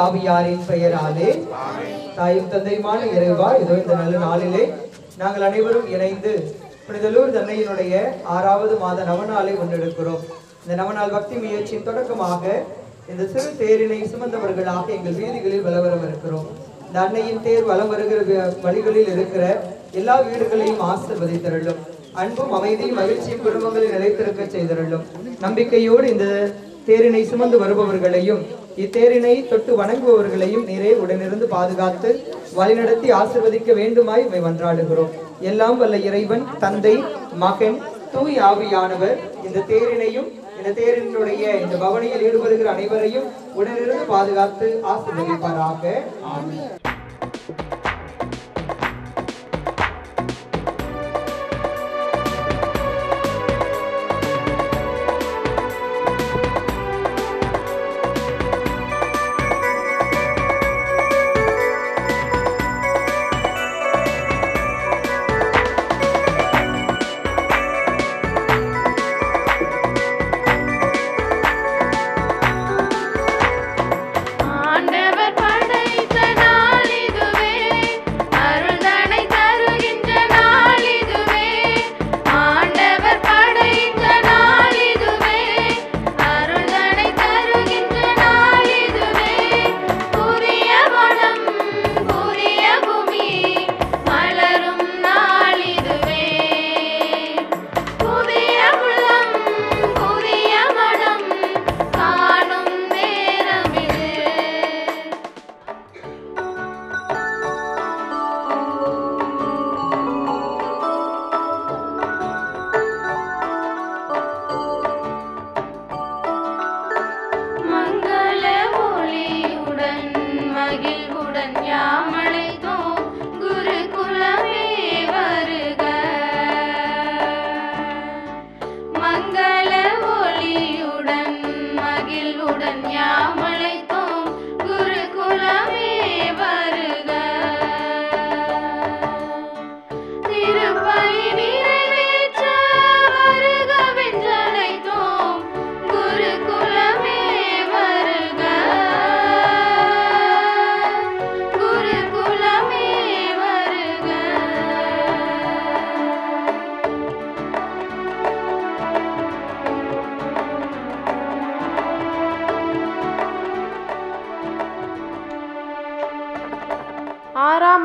ஆவியாரின் பெயராலே. தாயும் தந்தையுமான இறைவா, இதோ இந்த நல்ல நாளிலே நாங்கள் அனைவரும் இணைந்து புனித லூர்து அன்னையினுடைய 6வது மாத நவநாளை கொண்டெடுக்கிறோம். இந்த நவநாள் பக்தி முயற்சியின் தொடக்கமாக இந்த சிறு தேரினை சுமந்தவர்களாக எங்கள் வீதிகளில் வலவரவிருக்கிறோம். இந்த அன்னையின் தேர் வலம் வருகிற வழிகளில் இருக்கிற எல்லா வீடுகளையும் ஆசீர்வதித்தருளும். அன்பும் அமைதியும் மகிழ்ச்சியும் குடும்பங்களில் நிலைத்திருக்க செய்தருளும். நம்பிக்கையோடு இந்த தேரினை சுமந்து வருபவர்களையும் இத்தேரினை தொட்டு வணங்குபவர்களையும் நீரே உடனிருந்து பாதுகாத்து வழிநடத்தி ஆசீர்வதிக்க வேண்டுமாய் உம்மை மன்றாடுகிறோம். எல்லாம் வல்ல இறைவன், தந்தை, மகன், தூய் ஆவியானவர் இந்த தேரினையும் இந்த தேரினுடைய இந்த பவனியில் ஈடுபடுகிற அனைவரையும் உடனிருந்து பாதுகாத்து ஆசீர்வதிப்பாராக. ஆமென்.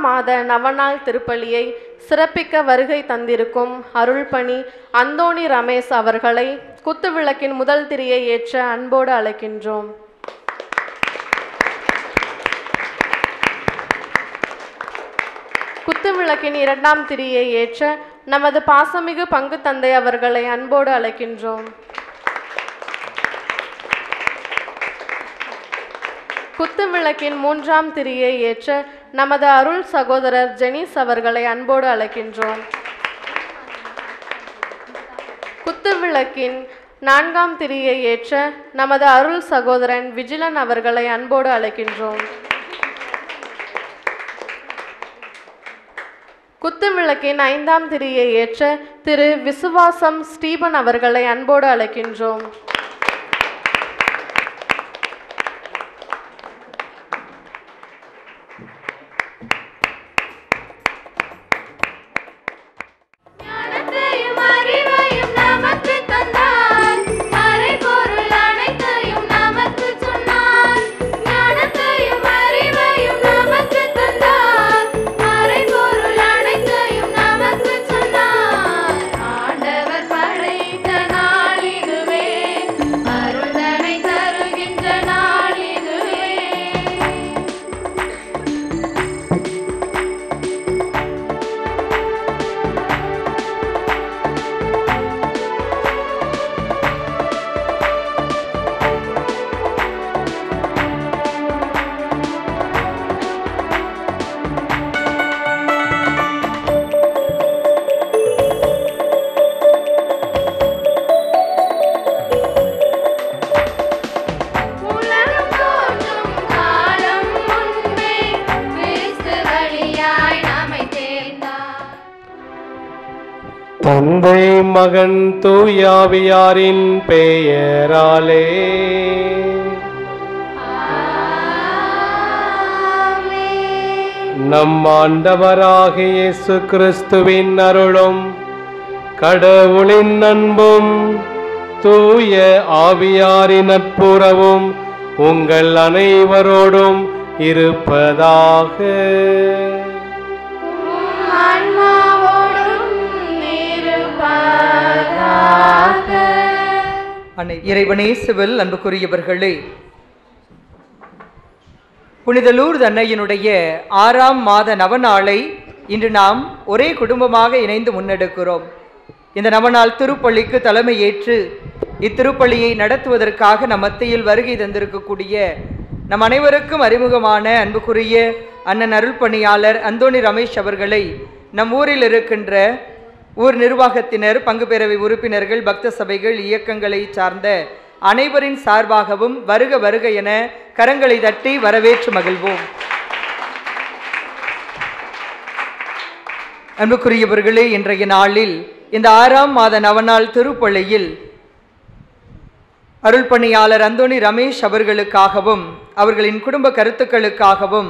மாத நவநாள் திருப்பலியை சிறப்பிக்க வருகை தந்திருக்கும் அருள்பணி அந்தோணி ரமேஷ் அவர்களை குத்துவிளக்கின் முதல் திரியை ஏற்ற அன்போடு அழைக்கின்றோம். குத்துவிளக்கின் 2ஆம் திரியை ஏற்ற நமது பாசமிகு பங்கு தந்தை அவர்களை அன்போடு அழைக்கின்றோம். குத்துவிளக்கின் 3ஆம் திரியை ஏற்ற நமது அருள் சகோதரர் ஜெனிஸ் அவர்களை அன்போடு அழைக்கின்றோம். குத்துவிளக்கின் 4ஆம் திரியை ஏற்ற நமது அருள் சகோதரன் விஜிலன் அவர்களை அன்போடு அழைக்கின்றோம். குத்துவிளக்கின் 5ஆம் திரியை ஏற்ற திரு விசுவாசம் ஸ்டீபன் அவர்களை அன்போடு அழைக்கின்றோம். தந்தை மகன் தூயாவியாரின் பெயராலே. நம் ஆண்டவராகிய இயேசு கிறிஸ்துவின் அருளும் கடவுளின் அன்பும் தூய ஆவியாரின் நட்புறவும் உங்கள் அனைவரோடும் இருப்பதாக. இறைவனேசுவில் அன்புக்குரியவர்களே, புனித லூர்து அன்னையினுடைய 6ஆம் மாத நவநாளை இன்று நாம் ஒரே குடும்பமாக இணைந்து முன்னெடுக்கிறோம். இந்த நவநாள் திருப்பள்ளிக்கு தலைமை ஏற்று இத்திருப்பள்ளியை நடத்துவதற்காக நம் மத்தியில் வருகை தந்திருக்கக்கூடிய நம் அனைவருக்கும் அறிமுகமான அன்புக்குரிய அண்ணன் அருள் பணியாளர் அந்தோணி ரமேஷ் அவர்களை நம் ஊரில் இருக்கின்ற ஊர் நிர்வாகத்தினர், பங்கு பேரவை உறுப்பினர்கள், பக்த சபைகள், இயக்கங்களை சார்ந்த அனைவரின் சார்பாகவும் வருக வருக என கரங்களை தட்டி வரவேற்று மகிழ்வோம். அன்புக்குரியவர்களே, இன்றைய நாளில் இந்த 6ஆம் மாத நவநாள் திருப்பள்ளியில் அருள் பணியாளர் அந்தோணி ரமேஷ் அவர்களுக்காகவும் அவர்களின் குடும்ப கருத்துக்களுக்காகவும்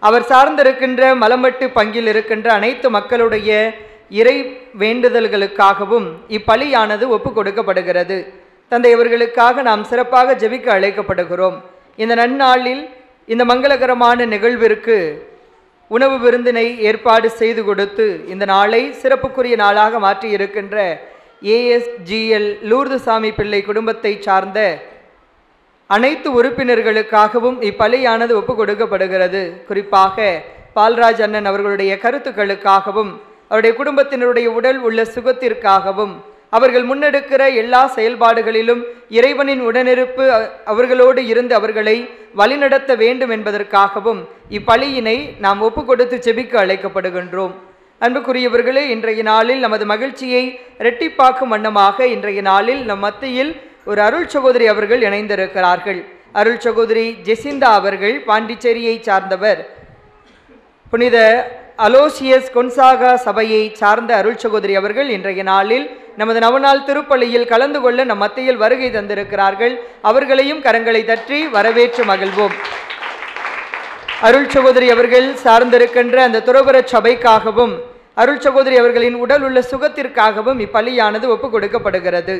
அவர் சார்ந்திருக்கின்ற மலம்பட்டு பங்கில் இருக்கின்ற அனைத்து மக்களுடைய இறை வேண்டுதல்களுக்காகவும் இப்பலியானது ஒப்பு கொடுக்கப்படுகிறது. தந்தை அவர்களுக்காக நாம் சிறப்பாக ஜெபிக்க அழைக்கப்படுகிறோம். இந்த நன்னாளில் இந்த மங்களகரமான நிகழ்விற்கு உணவு விருந்தினை ஏற்பாடு செய்து கொடுத்து இந்த நாளை சிறப்புக்குரிய நாளாக மாற்றி இருக்கின்ற ASGL லூர்து சாமி பிள்ளை குடும்பத்தை சார்ந்த அனைத்து உறுப்பினர்களுக்காகவும் இப்பலியானது ஒப்பு கொடுக்கப்படுகிறது. குறிப்பாக பால்ராஜ் அண்ணன் அவர்களுடைய கருத்துக்களுக்காகவும் அவருடைய குடும்பத்தினருடைய உடல் உள்ள சுகத்திற்காகவும் அவர்கள் முன்னெடுக்கிற எல்லா செயல்பாடுகளிலும் இறைவனின் உடனிருப்பு அவர்களோடு இருந்து அவர்களை வழிநடத்த வேண்டும் என்பதற்காகவும் இப்பலியினை நாம் ஒப்பு கொடுத்து செபிக்க அழைக்கப்படுகின்றோம். அன்புக்குரியவர்களே, இன்றைய நாளில் நமது மகிழ்ச்சியை இரட்டிப்பாக்கும் வண்ணமாக இன்றைய நாளில் நம் மத்தியில் ஒரு அருள் சகோதரி அவர்கள் இணைந்திருக்கிறார்கள். அருள் சகோதரி ஜெசிந்தா அவர்கள் பாண்டிச்சேரியை சார்ந்தவர். புனித அலோசியஸ் கொன்சாகா சபையை சார்ந்த அருள் சகோதரி அவர்கள் இன்றைய நாளில் நமது நவநாள் திருப்பள்ளியில் கலந்து கொள்ள நம் மத்தியில் வருகை தந்திருக்கிறார்கள். அவர்களையும் கரங்களை தட்டி வரவேற்று மகிழ்வோம். அருள் சகோதரி அவர்கள் சார்ந்திருக்கின்ற அந்த துறவர சபைக்காகவும் அருள் சகோதரி அவர்களின் உடல் உள்ள சுகத்திற்காகவும் இப்பலியானது ஒப்பு கொடுக்கப்படுகிறது.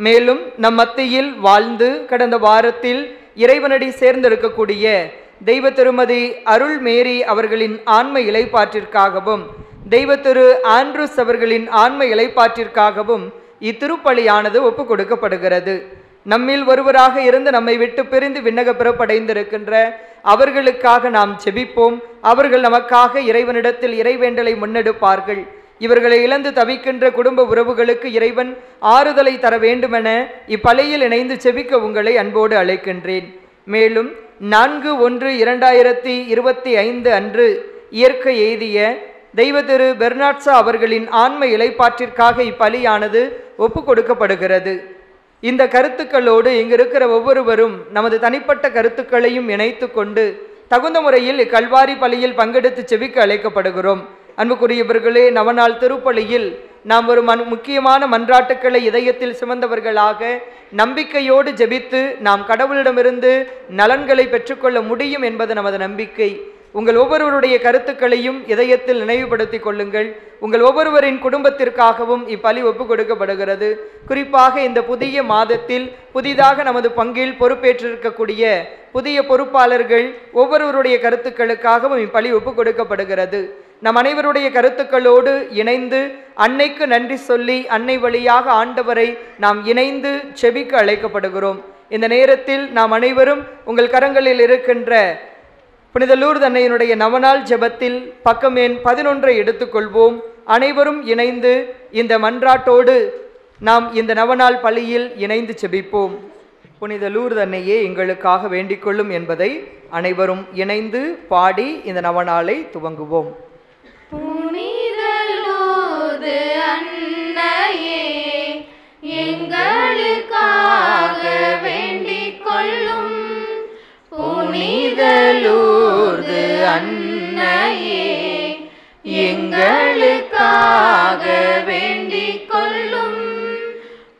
மேலும் நம் மத்தியில் வாழ்ந்து கடந்த வாரத்தில் இறைவனடி சேர்ந்திருக்கக்கூடிய தெய்வ திருமதி அருள் மேரி அவர்களின் ஆன்ம இளைப்பாற்றிற்காகவும் தெய்வ திரு ஆண்ட்ரூஸ் அவர்களின் ஆன்ம இளைப்பாற்றிற்காகவும் இத்திருப்பலியானது ஒப்பு கொடுக்கப்படுகிறது. நம்மில் ஒருவராக இருந்து நம்மை விட்டு பிரிந்து விண்ணக பிறப்படைந்திருக்கின்ற அவர்களுக்காக நாம் செபிப்போம். அவர்கள் நமக்காக இறைவனிடத்தில் இறைவேண்டலை முன்னெடுப்பார்கள். இவர்களை இழந்து தவிக்கின்ற குடும்ப உறவுகளுக்கு இறைவன் ஆறுதலை தர வேண்டுமென இப்பலியில் இணைந்து செபிக்க உங்களை அன்போடு அழைக்கின்றேன். மேலும் 4/1/2025 அன்று இயற்கை எய்திய தெய்வ திரு பெர்னாட்சா அவர்களின் ஆன்ம இளைப்பாற்றிற்காக இப்பலியானது ஒப்பு கொடுக்கப்படுகிறது. இந்த கருத்துக்களோடு இங்கு இருக்கிற ஒவ்வொருவரும் நமது தனிப்பட்ட கருத்துக்களையும் இணைத்து கொண்டு தகுந்த முறையில் இக்கல்வாரி பலியில் பங்கெடுத்து செபிக்க அழைக்கப்படுகிறோம். அன்புக்குரியவர்களே, நவநாள் திருப்பலியில் நாம் ஒரு முக்கியமான மன்றாட்டுக்களை இதயத்தில் சுமந்தவர்களாக நம்பிக்கையோடு ஜெபித்து நாம் கடவுளிடமிருந்து நலன்களை பெற்றுக்கொள்ள முடியும் என்பது நமது நம்பிக்கை. உங்கள் ஒவ்வொருவருடைய கருத்துக்களையும் இதயத்தில் நினைவுபடுத்திக் கொள்ளுங்கள். உங்கள் ஒவ்வொருவரின் குடும்பத்திற்காகவும் இப்பலி ஒப்பு கொடுக்கப்படுகிறது. குறிப்பாக இந்த புதிய மாதத்தில் புதிதாக நமது பங்கில் பொறுப்பேற்றிருக்கக்கூடிய புதிய பொறுப்பாளர்கள் ஒவ்வொருவருடைய கருத்துக்களுக்காகவும் இப்பலி ஒப்பு கொடுக்கப்படுகிறது. நம் அனைவருடைய கருத்துக்களோடு இணைந்து அன்னைக்கு நன்றி சொல்லி அன்னை வழியாக ஆண்டவரை நாம் இணைந்து செபிக்க அழைக்கப்படுகிறோம். இந்த நேரத்தில் நாம் அனைவரும் உங்கள் கரங்களில் இருக்கின்ற புனித லூர்து அன்னையினுடைய நவநாள் ஜெபத்தில் பக்கம் எண் 11 எடுத்துக்கொள்வோம். அனைவரும் இணைந்து இந்த மன்றாட்டோடு நாம் இந்த நவநாள் பலியில் இணைந்து செபிப்போம். புனித லூர்து அன்னையே எங்களுக்காக வேண்டிக் கொள்ளும் என்பதை அனைவரும் இணைந்து பாடி இந்த நவநாளை துவங்குவோம். புனித லூர்து அன்னையே எங்களுக்காக வேண்டிக் கொள்ளும். புனித லூர்து அன்னையே எங்களுக்காக வேண்டிக் கொள்ளும்.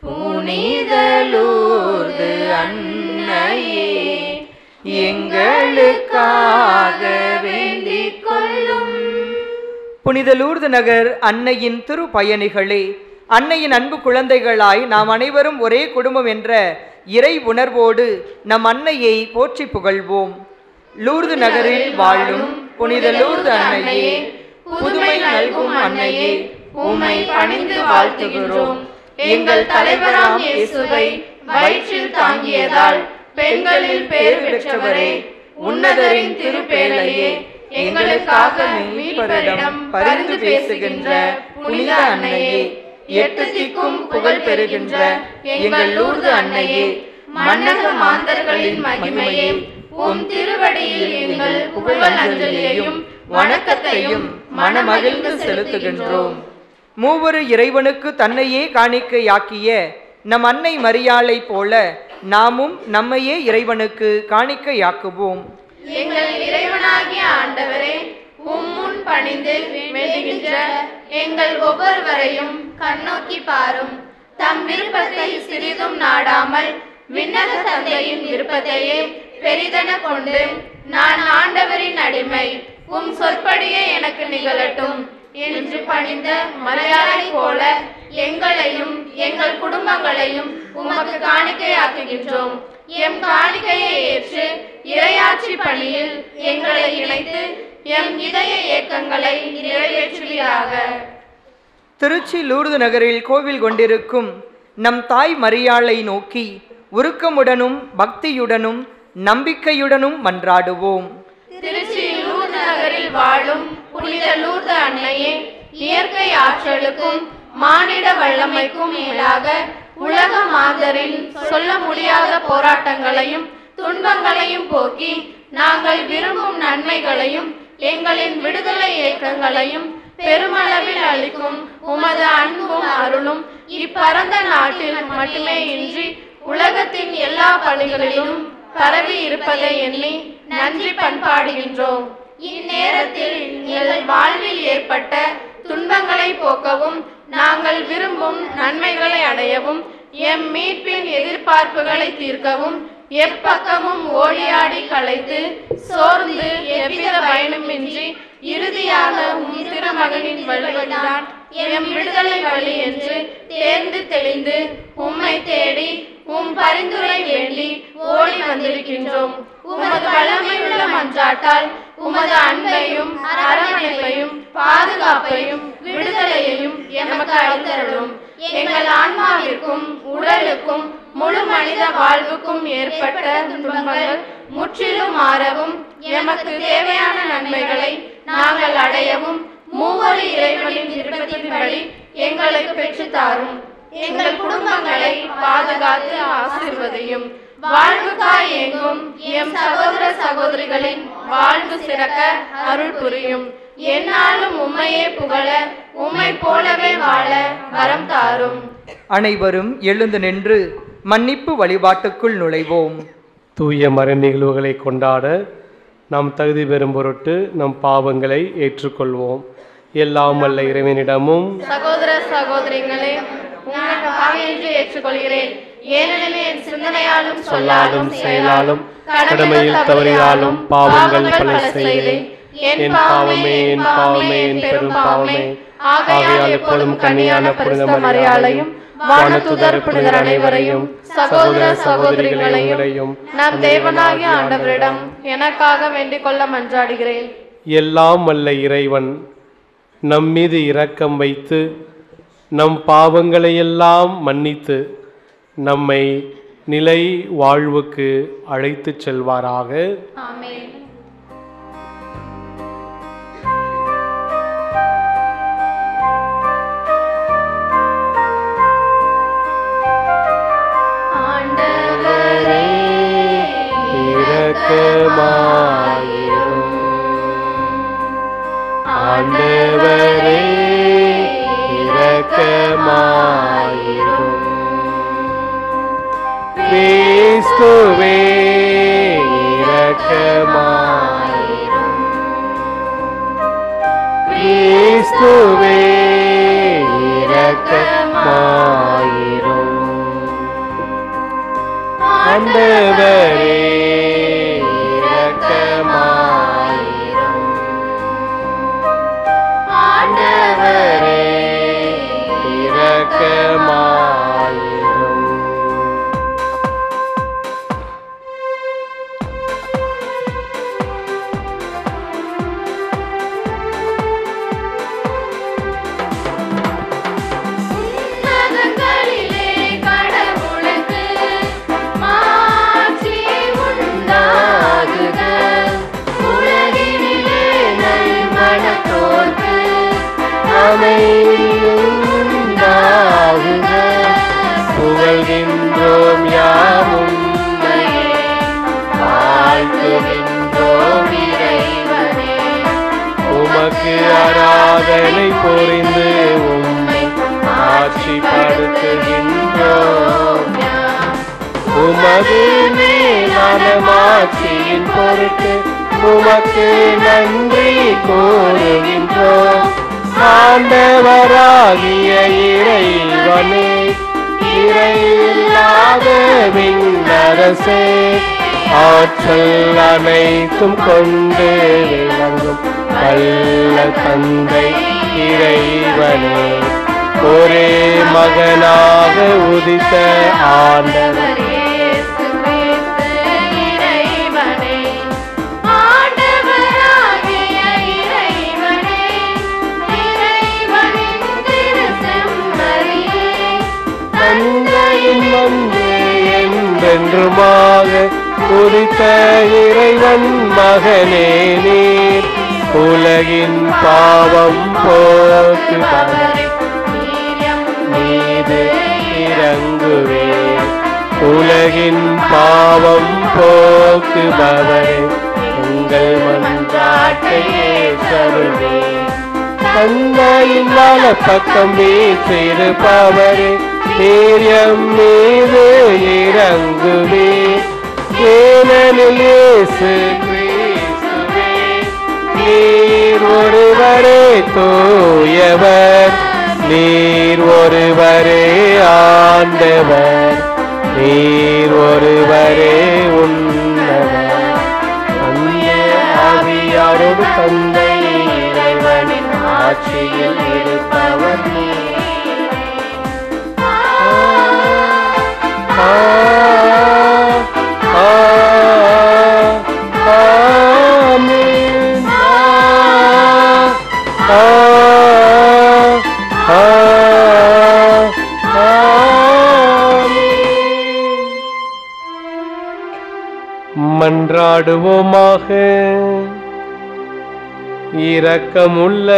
புனித லூர்து அன்னையே எங்களுக்காக வேண்டிக் கொள்ளும். புனித லூர்து நகர் அன்னையின் திருப்பயணிகளே, அன்னையின் அன்பு குழந்தைகளாய் நாம் அனைவரும் ஒரே குடும்பம் என்ற இறை உணர்வோடு நம் அன்னையை போற்றி புகழ்வோம். லூர்து நகரில் வாழும் புனித லூர்து அன்னையே, புதுமை நல்கும் அன்னையே, உம்மை பணிந்து வாழ்த்துகின்றோம். எங்கள் தலைவராம் இயேசுவை வயிற்றில் தாங்கியதால் பெண்களில் பேர் பெற்றவரே, உன்னதரின் திருப்பேழையே, எங்களுக்காக மீட்பரிடம் பரிந்து பேசுகின்ற புனித அன்னையே, எட்டு திக்கும் புகழ் பெறுகின்ற எங்கள் லூர்து அன்னையே, மன்னக மாந்தர்களின் மகிமையே, உம் திருவடியில் எங்கள் புகழ் அஞ்சலியையும் வணக்கத்தையும் மனமகிழ்ந்து செலுத்துகின்றோம். மூவரு இறைவனுக்கு தன்னையே காணிக்கையாக்கிய நம் அன்னை மரியாளை போல நாமும் நம்மையே இறைவனுக்கு காணிக்கையாக்குவோம். எங்கள் இறைவனாகிய ஆண்டவரே, உம்முன் பணிந்து மெழுகின்ற எங்கள் ஒவ்வொருவரையும் கண்ணோக்கி பாரும். தம் விருப்பத்தை சிறிதும் நாடாமல் விண்ணக தந்தையின் விருப்பத்தையே பெரிதென கொண்டு, நான் ஆண்டவரின் அடிமை, உம் சொற்படியே எனக்கு நிகழட்டும் என்று பணிந்த மரியாளை போல எங்களையும் எங்கள் குடும்பங்களையும் உமக்கு காணிக்கையாக்குகின்றோம். எம் காணிக்கையை ஏற்று இறையாட்சி பணியில் எங்களை இணைத்து எம் இதய இயக்கங்களை நிறைவேற்றுவீராக. திருச்சி லூர்து நகரில் கோவில் கொண்டிருக்கும் நம் தாய் மரியாளை நோக்கி உருக்கமுடனும் பக்தியுடனும் நம்பிக்கையுடனும் மன்றாடுவோம். திருச்சி லூர்து நகரில் வாழும் புனித லூர்து அன்னையே, இயற்கை ஆற்றலுக்கும் மானிட வல்லமைக்கும் மேலாக உலக மாந்தரின் சொல்ல முடியாத போராட்டங்களையும் துன்பங்களையும் போக்கி நாங்கள் விரும்பும் நன்மைகளையும் எங்களின் விடுதலை இயக்கங்களையும் பெருமளவில் அளிக்கும் உமது அன்பும் அருளும் இப்பரந்த நாட்டில் மட்டுமே இன்றி உலகத்தின் எல்லா பணிகளிலும் பரவி இருப்பதை எண்ணி நன்றி பண்பாடுகின்றோம். இந்நேரத்தில் எங்கள் வாழ்வில் ஏற்பட்ட துன்பங்களை போக்கவும் நாங்கள் விரும்பும் நன்மைகளை அடையவும் எம் மீட்பின் எதிர்பார்ப்புகளை தீர்க்கவும் எப்பக்கமும் ஓடியாடி களைத்து சோர்ந்து எவ்வித பயனுமின்றி இறுதியாக உம் திருமகனின் வழிதான் எம் விடுதலை வழி என்று தேர்ந்து தெளிந்து உம்மை தேடி உம் பரிந்துரை வேண்டி ஓடி வந்திருக்கின்றோம். உமது வல்லமையுள்ள மன்றாட்டால் உமது அன்பையும் அரவணைப்பையும் பாதுகாப்பையும் விடுதலையையும் எமக்கு அளித்தருளும். எங்கள் ஆன்மாவிற்கும் உடலுக்கும் முழு மனித வாழ்வுக்கும் ஏற்பட்ட துன்பங்கள் முற்றிலும் மாறவும் எமக்கு தேவையான நன்மைகளை நாங்கள் அடையவும் மூவரு இறைவனின் விருப்பத்தின்படி எங்களுக்கு பெற்றுத்தாரும். எங்கள் குடும்பங்களை பாதுகாத்து ஆசீர்வதியும். வாழ்வுக்காய் எங்கும் எம் சகோதர சகோதரிகளின் வாழ்வு சிறக்க அருள் புரியும். என்னாலும் உம்மையே புகழ உம்மை போலவே வாழ வரம் தாரும். அனைவரும் எழுந்து நின்று மன்னிப்பு வழிபாட்டுக்குள் நுழைவோம். தூய மறை நிகழ்வுகளை கொண்டாட நாம் தகுதி பெறும் பொருட்டு நம் பாவங்களை ஏற்றுக்கொள்வோம். எல்லாம் வல்ல இறைவனிடமும் சகோதர சகோதரிகளே, உங்கள் பாவையை ஏற்றுக்கொள்கிறேன். ஏனெனில் என் சிந்தனையாலும் சொல்லாலும் செயலாலும் கடமையில் தவறியாலும் பாவங்கள் பல செய்தேன். என் பாவமே என் பாவமே என் பெரும் பாவமே. ஆகையால் எப்பொழுதும் கன்னியான புனித மரியாளையும் வானதூதர் புனிதர் அனைவரையும் சகோதர சகோதரிகளையும் நம் தேவனாகிய ஆண்டவரிடம் எனக்காக வேண்டிக் கொள்ள மன்றாடுகிறேன். எல்லாம் வல்ல இறைவன் நம் மீது இரக்கம் வைத்து நம் பாவங்களையெல்லாம் மன்னித்து நம்மை நிலை வாழ்வுக்கு அழைத்துச் செல்வாராக. ஆமென். ஆண்டவரே இரக்கமாயிரும். ஆண்டவரே இரக்கமாயிரும். கிறிஸ்துவே இரக்கமாயிரும். கிறிஸ்துவே இரக்கமாயிரும். ஆண்டவரே இரக்கமாயிரும். அமைந்தாகுக. புகழ்கின்றோம் யாமும் வாழ்த்துகின்றோம் இறைவனே. உமக்கு ஆராதனை புரிந்து உம்மை ஆட்சிப்படுத்துகின்றோம். உமது மேலான மாட்சியின் பொருட்டு உமக்கு நன்றி கூறுகின்றோம். ஆண்டவராகிய இறைவனே, இறையில்லாத விண்ணரசே, ஆற்றல் அனைத்தும் கொண்டு விளங்கும் வல்ல தந்தை இறைவனே, ஒரே மகனாக உதித்த ஆண்டவர் என்றுமாக உதித்த இறைவன் மகனே நீர், உலகின் பாவம் போக்குபவர் மீது இறங்குவே. உலகின் பாவம் போக்குபவரே, உங்கள் மன்றாட்டை ஏற்றருளே. தந்தையின் வலப்பக்கம் வீற்றிருப்பவரே, நீர் எம் மீது இறங்குவே. ஏனெனில் இயேசு கிறிஸ்துவே, நீர் ஒருவரே தூயவர், நீர் ஒருவரே ஆண்டவர், நீர் ஒருவரே உன்னதர். அந்த ஆவியாரோடு தந்தை இறைவனின் ஆட்சியில் இருப்பவர் நீர். மன்றாடுவோமாக. இரக்கமுள்ள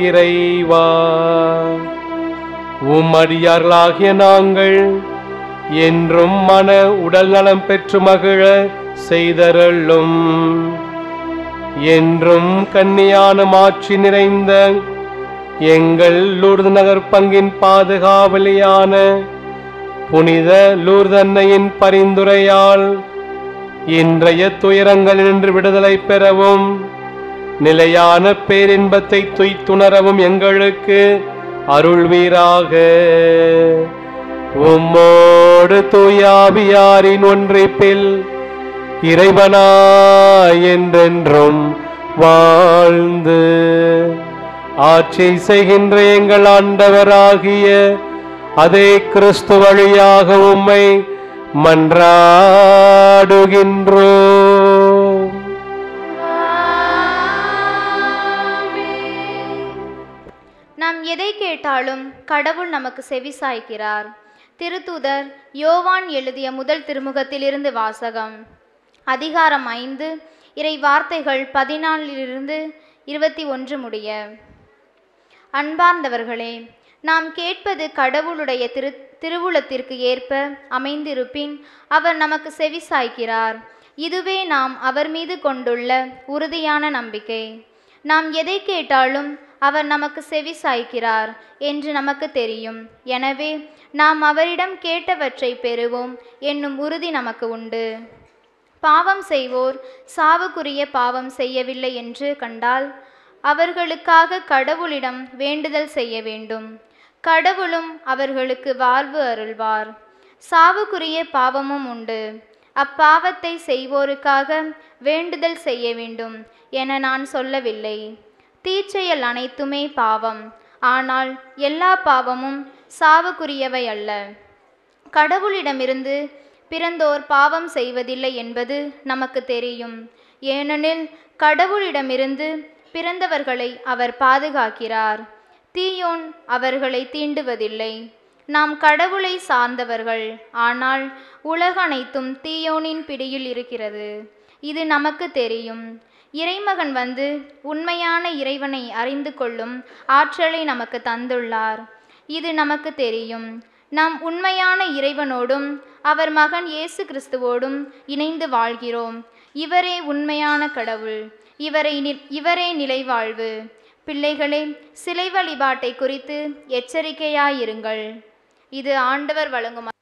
இறைவா, உம்மடியார்களாகிய நாங்கள் என்றும் மன உடல் நலம் பெற்று மகிழ செய்தருளும். என்றும் கன்னியான மாட்சி நிறைந்த எங்கள் லூர்து நகர் பங்கின் பாதுகாவலியான புனித லூர்து அன்னையின் பரிந்துரையால் இன்றைய துயரங்களினின்று விடுதலை பெறவும் நிலையான பேரின்பத்தை துய்த்துணரவும் எங்களுக்கு அருள்வீராக. உம்மோடு தூயாவியாரின் ஒன்றிப்பில் இறைவனாய் என்றென்றும் வாழ்ந்து ஆட்சி செய்கின்ற எங்கள் ஆண்டவராகிய அதே கிறிஸ்து வழியாக உம்மை மன்றாடுகின்றோம். நாம் எதை கேட்டாலும் கடவுள் நமக்கு செவிசாய்க்கிறார். திருத்தூதர் யோவான் எழுதிய முதல் திருமுகத்திலிருந்து வாசகம். அதிகாரம் 5, இறை வார்த்தைகள் 14 21 முடிய. அன்பார்ந்தவர்களே, நாம் கேட்பது கடவுளுடைய திருவுளத்திற்கு ஏற்ப அமைந்திருப்பின் அவர் நமக்கு செவிசாய்க்கிறார். இதுவே நாம் அவர் மீது கொண்டுள்ள உறுதியான நம்பிக்கை. நாம் எதை கேட்டாலும் அவர் நமக்கு செவிசாய்க்கிறார் என்று நமக்கு தெரியும். எனவே நாம் அவரிடம் கேட்டவற்றை பெறுவோம் என்னும் உறுதி நமக்கு உண்டு. பாவம் செய்வோர் சாவுக்குரிய பாவம் செய்யவில்லை என்று கண்டால் அவர்களுக்காக கடவுளிடம் வேண்டுதல் செய்ய வேண்டும். கடவுளும் அவர்களுக்கு வாழ்வு அருள்வார். சாவுக்குரிய பாவமும் உண்டு. அப்பாவத்தை செய்வோருக்காக வேண்டுதல் செய்ய வேண்டும் என நான் சொல்லவில்லை. தீச்செயல் அனைத்துமே பாவம். ஆனால் எல்லா பாவமும் சாவுக்குரியவை அல்ல. கடவுளிடமிருந்து பிறந்தோர் பாவம் செய்வதில்லை என்பது நமக்கு தெரியும். ஏனெனில் கடவுளிடமிருந்து பிறந்தவர்களை அவர் பாதுகாக்கிறார். தீயோன் அவர்களை தீண்டுவதில்லை. நாம் கடவுளை சார்ந்தவர்கள். ஆனால் உலக அனைத்தும் தீயோனின் பிடியில் இருக்கிறது. இது நமக்கு தெரியும். இறைமகன் வந்து உண்மையான இறைவனை அறிந்து கொள்ளும் ஆற்றலை நமக்கு தந்துள்ளார். இது நமக்கு தெரியும். நாம் உண்மையான இறைவனோடும் அவர் மகன் இயேசு கிறிஸ்துவோடும் இணைந்து வாழ்கிறோம். இவரே உண்மையான கடவுள். இவரே நிலைவாழ்வு. பிள்ளைகளே, சிலை வழிபாட்டை குறித்து எச்சரிக்கையாயிருங்கள். இது ஆண்டவர் வழங்கும்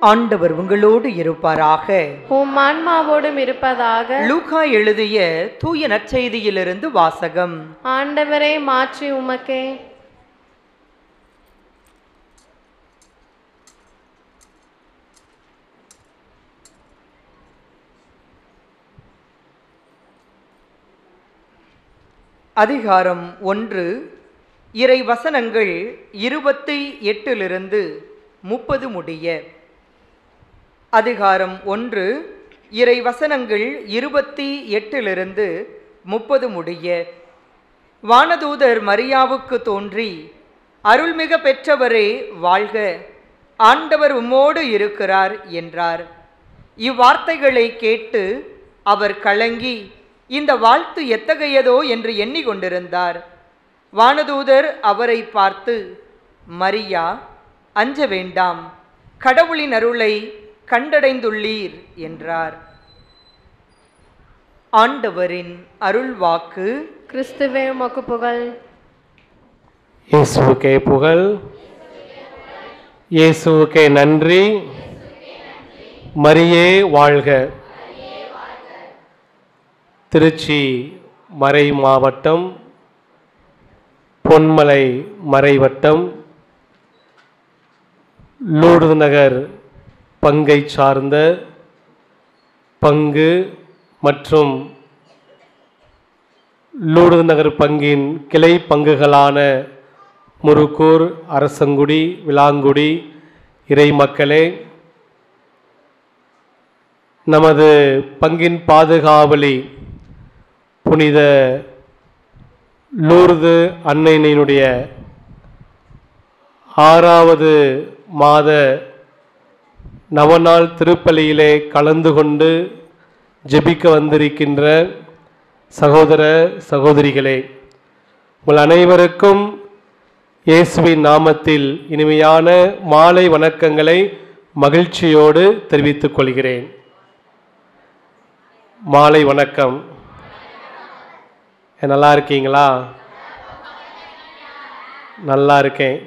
ஆண்டவர் உங்களோடு இருப்பாராக. உம் ஆன்மாவோடும் இருப்பதாக. லூக்கா எழுதிய தூய நற்செய்தியிலிருந்து வாசகம். ஆண்டவரே, மாற்றி உமக்கே. அதிகாரம் 1, இறை வசனங்கள் 28 30 முடிய. அதிகாரம் 1, இறை வசனங்கள் 28 30 முடிய. வானதூதர் மரியாவுக்கு தோன்றி, அருள்மிக பெற்றவரே வாழ்க, ஆண்டவர் உம்மோடு இருக்கிறார் என்றார். இவ்வார்த்தைகளை கேட்டு அவர் கலங்கி இந்த வாழ்த்து எத்தகையதோ என்று எண்ணிக்கொண்டிருந்தார். வானதூதர் அவரை பார்த்து, மரியா, அஞ்ச வேண்டாம், கடவுளின் அருளை கண்டடைந்துள்ளீர் என்றார். ஆண்டவரின் அருள் வாக்கு. கிறிஸ்துவே உமக்கு புகழ். இயேசுவுக்கே புகழ். இயேசுவுக்கே நன்றி. மரியே வாழ்க. திருச்சி மறை மாவட்டம், பொன்மலை மறைவட்டம், லூர்து நகர் பங்கை சார்ந்த பங்கு மற்றும் லூர்து நகர் பங்கின் கிளை பங்குகளான முருக்கூர், அரசங்குடி, விளாங்குடி இறை மக்களே, நமது பங்கின் பாதுகாவலி புனித லூர்து அன்னையினுடைய 6வது மாத நவநாள் திருப்பலியிலே கலந்து கொண்டு ஜெபிக்க வந்திருக்கின்ற சகோதர சகோதரிகளே, உங்கள் அனைவருக்கும் இயேசுவின் நாமத்தில் இனிமையான மாலை வணக்கங்களை மகிழ்ச்சியோடு தெரிவித்துக் கொள்கிறேன். மாலை வணக்கம். நல்லா இருக்கீங்களா? நல்லா இருக்கேன்.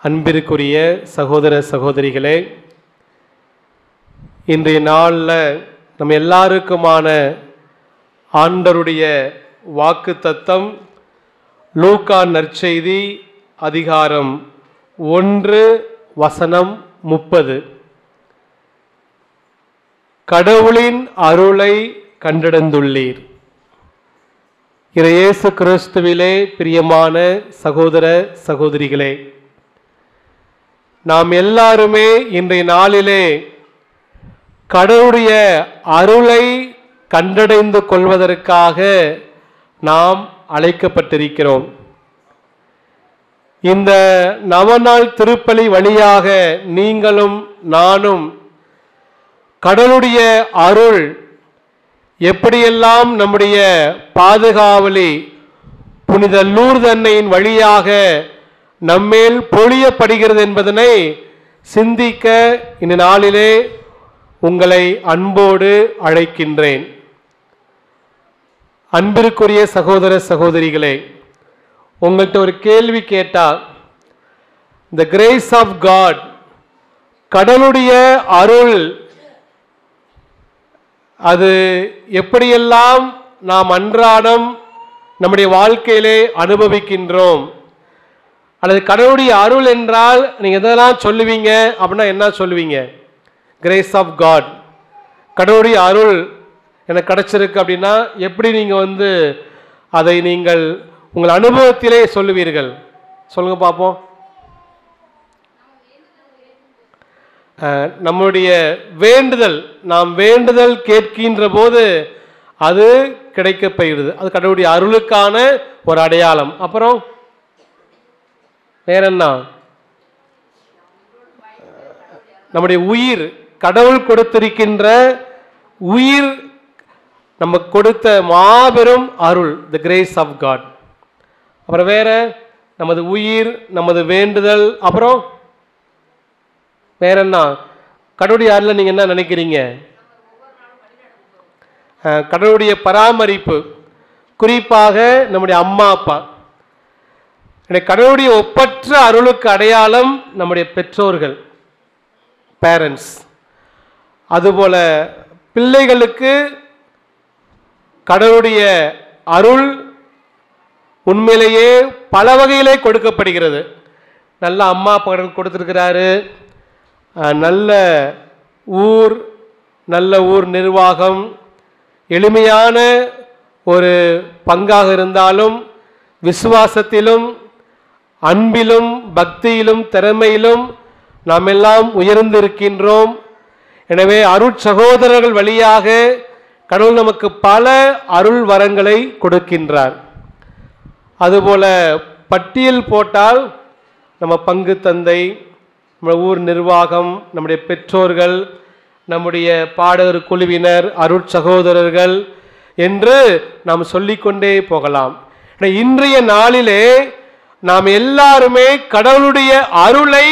அன்பிற்குரிய சகோதர சகோதரிகளே, இன்றைய நாளில் நம்ம எல்லாருக்குமான ஆண்டவருடைய வாக்கு தத்தம் லூக்கா நற்செய்தி அதிகாரம் 1 வசனம் 30. கடவுளின் அருளை கண்டடைந்துள்ளீர். இயேசு கிறிஸ்துவிலே பிரியமான சகோதர சகோதரிகளே, நாம் எல்லாருமே இன்றைய நாளிலே கடவுளுடைய அருளை கண்டடைந்து கொள்வதற்காக நாம் அழைக்கப்பட்டிருக்கிறோம். இந்த நவநாள் திருப்பலி வழியாக நீங்களும் நானும் கடவுளுடைய அருள் எப்படியெல்லாம் நம்முடைய பாதுகாவலி புனித லூர்து அன்னையின் வழியாக நம்மேல் பொழியப்படுகிறது என்பதனை சிந்திக்க இந்த நாளிலே உங்களை அன்போடு அழைக்கின்றேன். அன்பிற்குரிய சகோதர சகோதரிகளே, உங்கள்கிட்ட ஒரு கேள்வி கேட்டால், த கிரேஸ் ஆஃப் காட், கடவுளுடைய அருள், அது எப்படியெல்லாம் நாம் அன்றாடம் நம்முடைய வாழ்க்கையிலே அனுபவிக்கின்றோம், அல்லது கடவுளுடைய அருள் என்றால் நீங்கள் எதெல்லாம் சொல்லுவீங்க அப்படின்னா என்ன சொல்லுவீங்க? கிரேஸ் ஆஃப் காட், கடவுளுடைய அருள் எனக்கு கிடைச்சிருக்கு அப்படின்னா எப்படி நீங்கள் அதை நீங்கள் உங்கள் அனுபவத்திலே சொல்லுவீர்கள்? சொல்லுங்க பார்ப்போம். நம்முடைய வேண்டுதல், நாம் வேண்டுதல் கேட்கின்ற போது அது கிடைக்கப்பெறுகிறது. அது கடவுளுடைய அருளுக்கான ஒரு அடையாளம். அப்புறம் வேற என்ன? நம்முடைய உயிர், கடவுள் கொடுத்திருக்கின்ற உயிர் நமக்கு கொடுத்த மாபெரும் அருள், த கிரேஸ் ஆஃப் காட். அப்புறம் வேற நமது உயிர், நமது வேண்டுதல், அப்புறம் வேற என்ன? கடவுளுடைய அருள் நீங்க என்ன நினைக்கிறீங்க? கடவுளுடைய பராமரிப்பு, குறிப்பாக நம்முடைய அம்மா அப்பா. கடவுளுடைய ஒப்பற்ற அருளுக்கு அடையாளம் நம்முடைய பெற்றோர்கள், பேரண்ட்ஸ். அதுபோல பிள்ளைகளுக்கு கடவுளுடைய அருள் உண்மையிலேயே பல வகையிலே கொடுக்கப்படுகிறது. நல்ல அம்மா அப்பா கொடுத்துருக்கிறாரு, நல்ல ஊர் நிர்வாகம், எளிமையான ஒரு பங்காக இருந்தாலும் விசுவாசத்திலும் அன்பிலும் பக்தியிலும் திறமையிலும் நாம் எல்லாம் உயர்ந்திருக்கின்றோம். எனவே அருட்சகோதரர்கள் வழியாக கடவுள் நமக்கு பல அருள் வரங்களை கொடுக்கின்றார். அதுபோல பட்டியல் போட்டால் நம்ம பங்கு தந்தை, நம்ம ஊர் நிர்வாகம், நம்முடைய பெற்றோர்கள், நம்முடைய பாடகர் குழுவினர், அருட்சகோதரர்கள் என்று நாம் சொல்லிக்கொண்டே போகலாம். இன்றைய நாளிலே நாம் எல்லாருமே கடவுளுடைய அருளை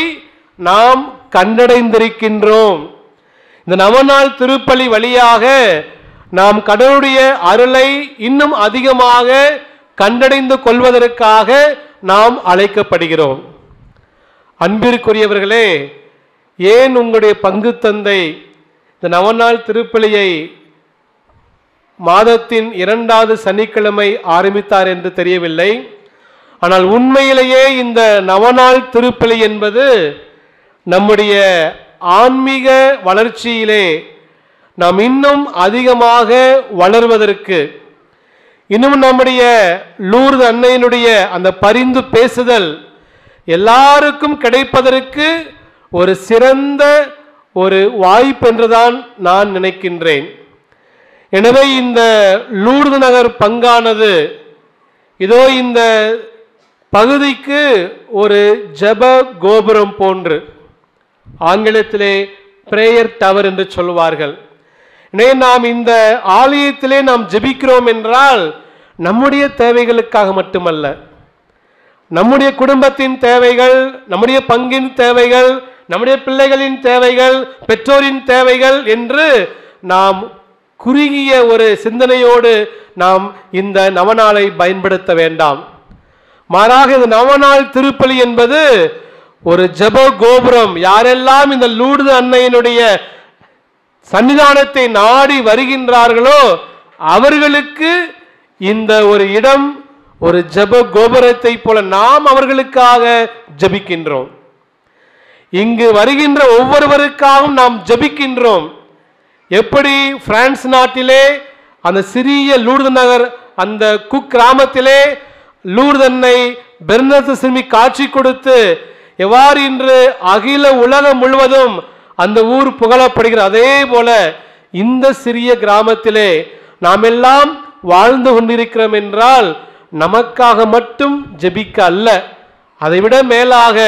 நாம் கண்டடைந்திருக்கின்றோம். இந்த நவநாள் திருப்பலி வழியாக நாம் கடவுளுடைய அருளை இன்னும் அதிகமாக கண்டடைந்து கொள்வதற்காக நாம் அழைக்கப்படுகிறோம். அன்பிற்குரியவர்களே, ஏன் உங்களுடைய பங்கு தந்தை இந்த நவநாள் திருப்பலியை மாதத்தின் 2வது சனிக்கிழமை ஆரம்பித்தார் என்று தெரியவில்லை. ஆனால் உண்மையிலேயே இந்த நவநாள் திருப்பலி என்பது நம்முடைய ஆன்மீக வளர்ச்சியிலே நாம் இன்னும் அதிகமாக வளர்வதற்கு, இன்னும் நம்முடைய லூர்து அன்னையினுடைய அந்த பரிந்து பேசுதல் எல்லாருக்கும் கிடைப்பதற்கு ஒரு சிறந்த ஒரு வாய்ப்பு என்றுதான் நான் நினைக்கின்றேன். எனவே இந்த லூர்து நகர் பங்கானது இதோ இந்த பகுதிக்கு ஒரு ஜெப கோபுரம் போன்று, ஆங்கிலத்திலே பிரேயர் டவர் என்று சொல்வார்கள். நாம் இந்த ஆலயத்திலே நாம் ஜெபிக்கிறோம் என்றால் நம்முடைய தேவைகளுக்காக மட்டுமல்ல, நம்முடைய குடும்பத்தின் தேவைகள், நம்முடைய பங்கின் தேவைகள், நம்முடைய பிள்ளைகளின் தேவைகள், பெற்றோரின் தேவைகள் என்று நாம் குறுகிய ஒரு சிந்தனையோடு நாம் இந்த நவநாளை பயன்படுத்த வேண்டாம். மாறாக இந்த நவநாள் திருப்பலி என்பது ஒரு ஜெப கோபுரம். யாரெல்லாம் இந்த லூர்து அன்னையினுடைய சன்னிதானத்தை நாடி வருகின்றார்களோ அவர்களுக்கு இந்த ஒரு இடம் ஒரு ஜெப கோபுரத்தை போல நாம் அவர்களுக்காக ஜெபிக்கின்றோம். இங்கு வருகின்ற ஒவ்வொருவருக்காகவும் நாம் ஜெபிக்கின்றோம். எப்படி பிரான்ஸ் நாட்டிலே அந்த சிறிய லூர்து நகர் அந்த குக் கிராமத்திலே லூர்து அன்னை பெர்னத்து சிறுமி காட்சி கொடுத்து எவ்வாறு இன்று அகில உலகம் முழுவதும் அந்த ஊர் புகழப்படுகிறது, அதே போல இந்த சிறிய கிராமத்திலே நாம் எல்லாம் வாழ்ந்து கொண்டிருக்கிறோம் என்றால் நமக்காக மட்டும் ஜெபிக்க அல்ல, அதைவிட மேலாக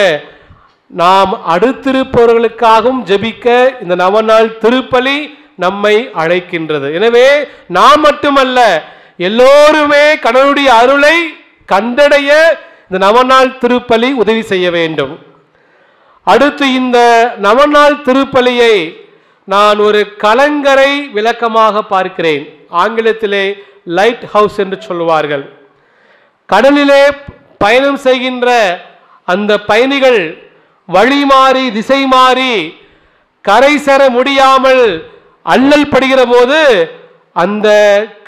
நாம் அடுத்திருப்பவர்களுக்காகவும் ஜெபிக்க இந்த நவநாள் திருப்பலி நம்மை அழைக்கின்றது. எனவே நாம் மட்டுமல்ல, எல்லோருமே கடவுளுடைய அருளை கண்டடைய இந்த நவநாள் திருப்பலி உதவி செய்ய வேண்டும். அடுத்து இந்த நவநாள் திருப்பலியை நான் ஒரு கலங்கரை விளக்கமாக பார்க்கிறேன். ஆங்கிலத்திலே லைட் ஹவுஸ் என்று சொல்லுவார்கள். கடலிலே பயணம் செய்கின்ற அந்த பயணிகள் வழி மாறி திசை மாறி கரை சேர முடியாமல் அல்லல் படுகிற போது அந்த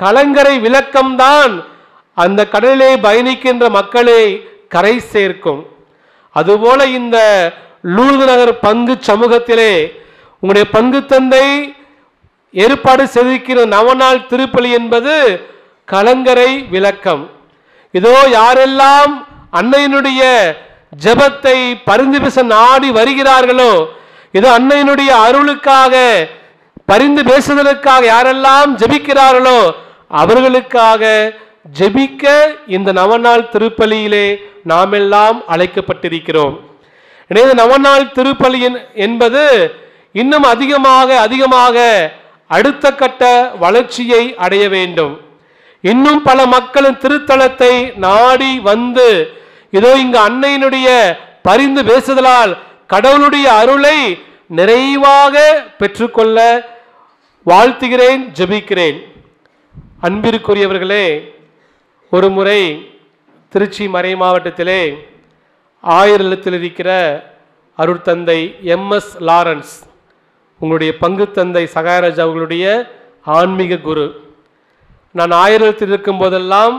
கலங்கரை விளக்கம்தான் அந்த கடலிலே பயணிக்கின்ற மக்களை கரை சேர்க்கும். அதுபோல இந்த லூர்து நகர் பங்கு சமூகத்திலே உங்களுடைய பங்கு தந்தை ஏற்பாடு செய்திருக்கிற நவநாள் திருப்பலி என்பது கலங்கரை விளக்கம். இதோ யாரெல்லாம் அன்னையினுடைய ஜெபத்தை பரிந்து பேச நாடி வருகிறார்களோ, இதோ அன்னையினுடைய அருளுக்காக பரிந்து பேசுவதற்காக யாரெல்லாம் ஜெபிக்கிறார்களோ அவர்களுக்காக ஜெபிக்க இந்த நவநாள் திருப்பலியிலே நாம் எல்லாம் அழைக்கப்பட்டிருக்கிறோம். எனவே நவநாள் திருப்பலி என்பது இன்னும் அதிகமாக அடுத்த கட்ட வளர்ச்சியை அடைய வேண்டும். இன்னும் பல மக்களின் திருத்தலத்தை நாடி வந்து இதோ இங்கு அன்னையினுடைய பரிந்து பேசுதலால் கடவுளுடைய அருளை நிறைவாக பெற்றுக்கொள்ள வாழ்த்துகிறேன், ஜெபிக்கிறேன். அன்பிற்குரியவர்களே, ஒரு முறை திருச்சி மறை மாவட்டத்திலே ஆயிரத்தில் இருக்கிற அருட்தந்தை MS லாரன்ஸ், உங்களுடைய பங்கு தந்தை சகாயராஜ் அவர்களுடைய ஆன்மீக குரு, நான் ஆயிரத்தில் இருக்கும் போதெல்லாம்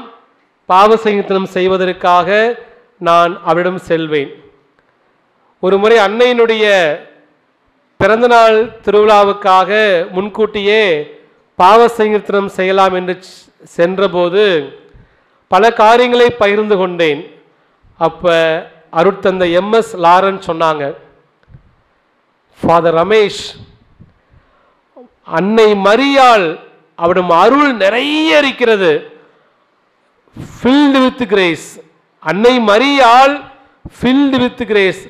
பாவ சங்கீர்த்தனம் செய்வதற்காக நான் அவரிடம் செல்வேன். ஒரு முறை அன்னையினுடைய பிறந்தநாள் திருவிழாவுக்காக முன்கூட்டியே பாவ சங்கீர்த்தனம் செய்யலாம் என்று சென்றபோது பல காரியங்களை பகிர்ந்து கொண்டேன். அப்ப அருட்தந்தை MS லாரன்ஸ் சொன்னாங்க, ஃபாதர் ரமேஷ், அன்னை மரியாள் அவரிடம் அருள் நிறைய இருக்கிறது, filled with grace. அன்னை மரியாள் filled with grace,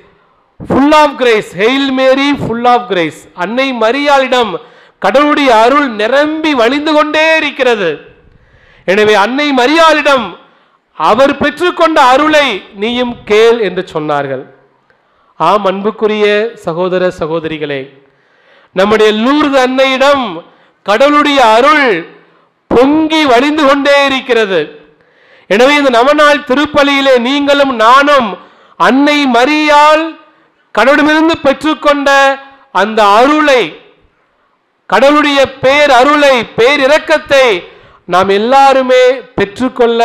full of grace, Hail Mary, full of grace. அன்னை மரியாளிடம் கடவுளுடைய அருள் நிரம்பி வழிந்து கொண்டே இருக்கிறது. எனவே அன்னை மரியாளிடம் அவர் பெற்றுக்கொண்ட அருளை நீயும் கேள் என்று சொன்னார்கள். ஆம் அன்புக்குரிய சகோதர சகோதரிகளே, நம்முடைய லூர்து அன்னையிடம் கடவுளுடைய அருள் பொங்கி வழிந்து கொண்டே இருக்கிறது. எனவே இந்த நவநாள் திருப்பலியிலே நீங்களும் நானும் அன்னை மரியாள் கடவுளிடமிருந்து பெற்றுக்கொண்ட அந்த அருளை, கடவுளுடைய பேர் அருளை, பேர் இரக்கத்தை நாம் எல்லாருமே பெற்றுக்கொள்ள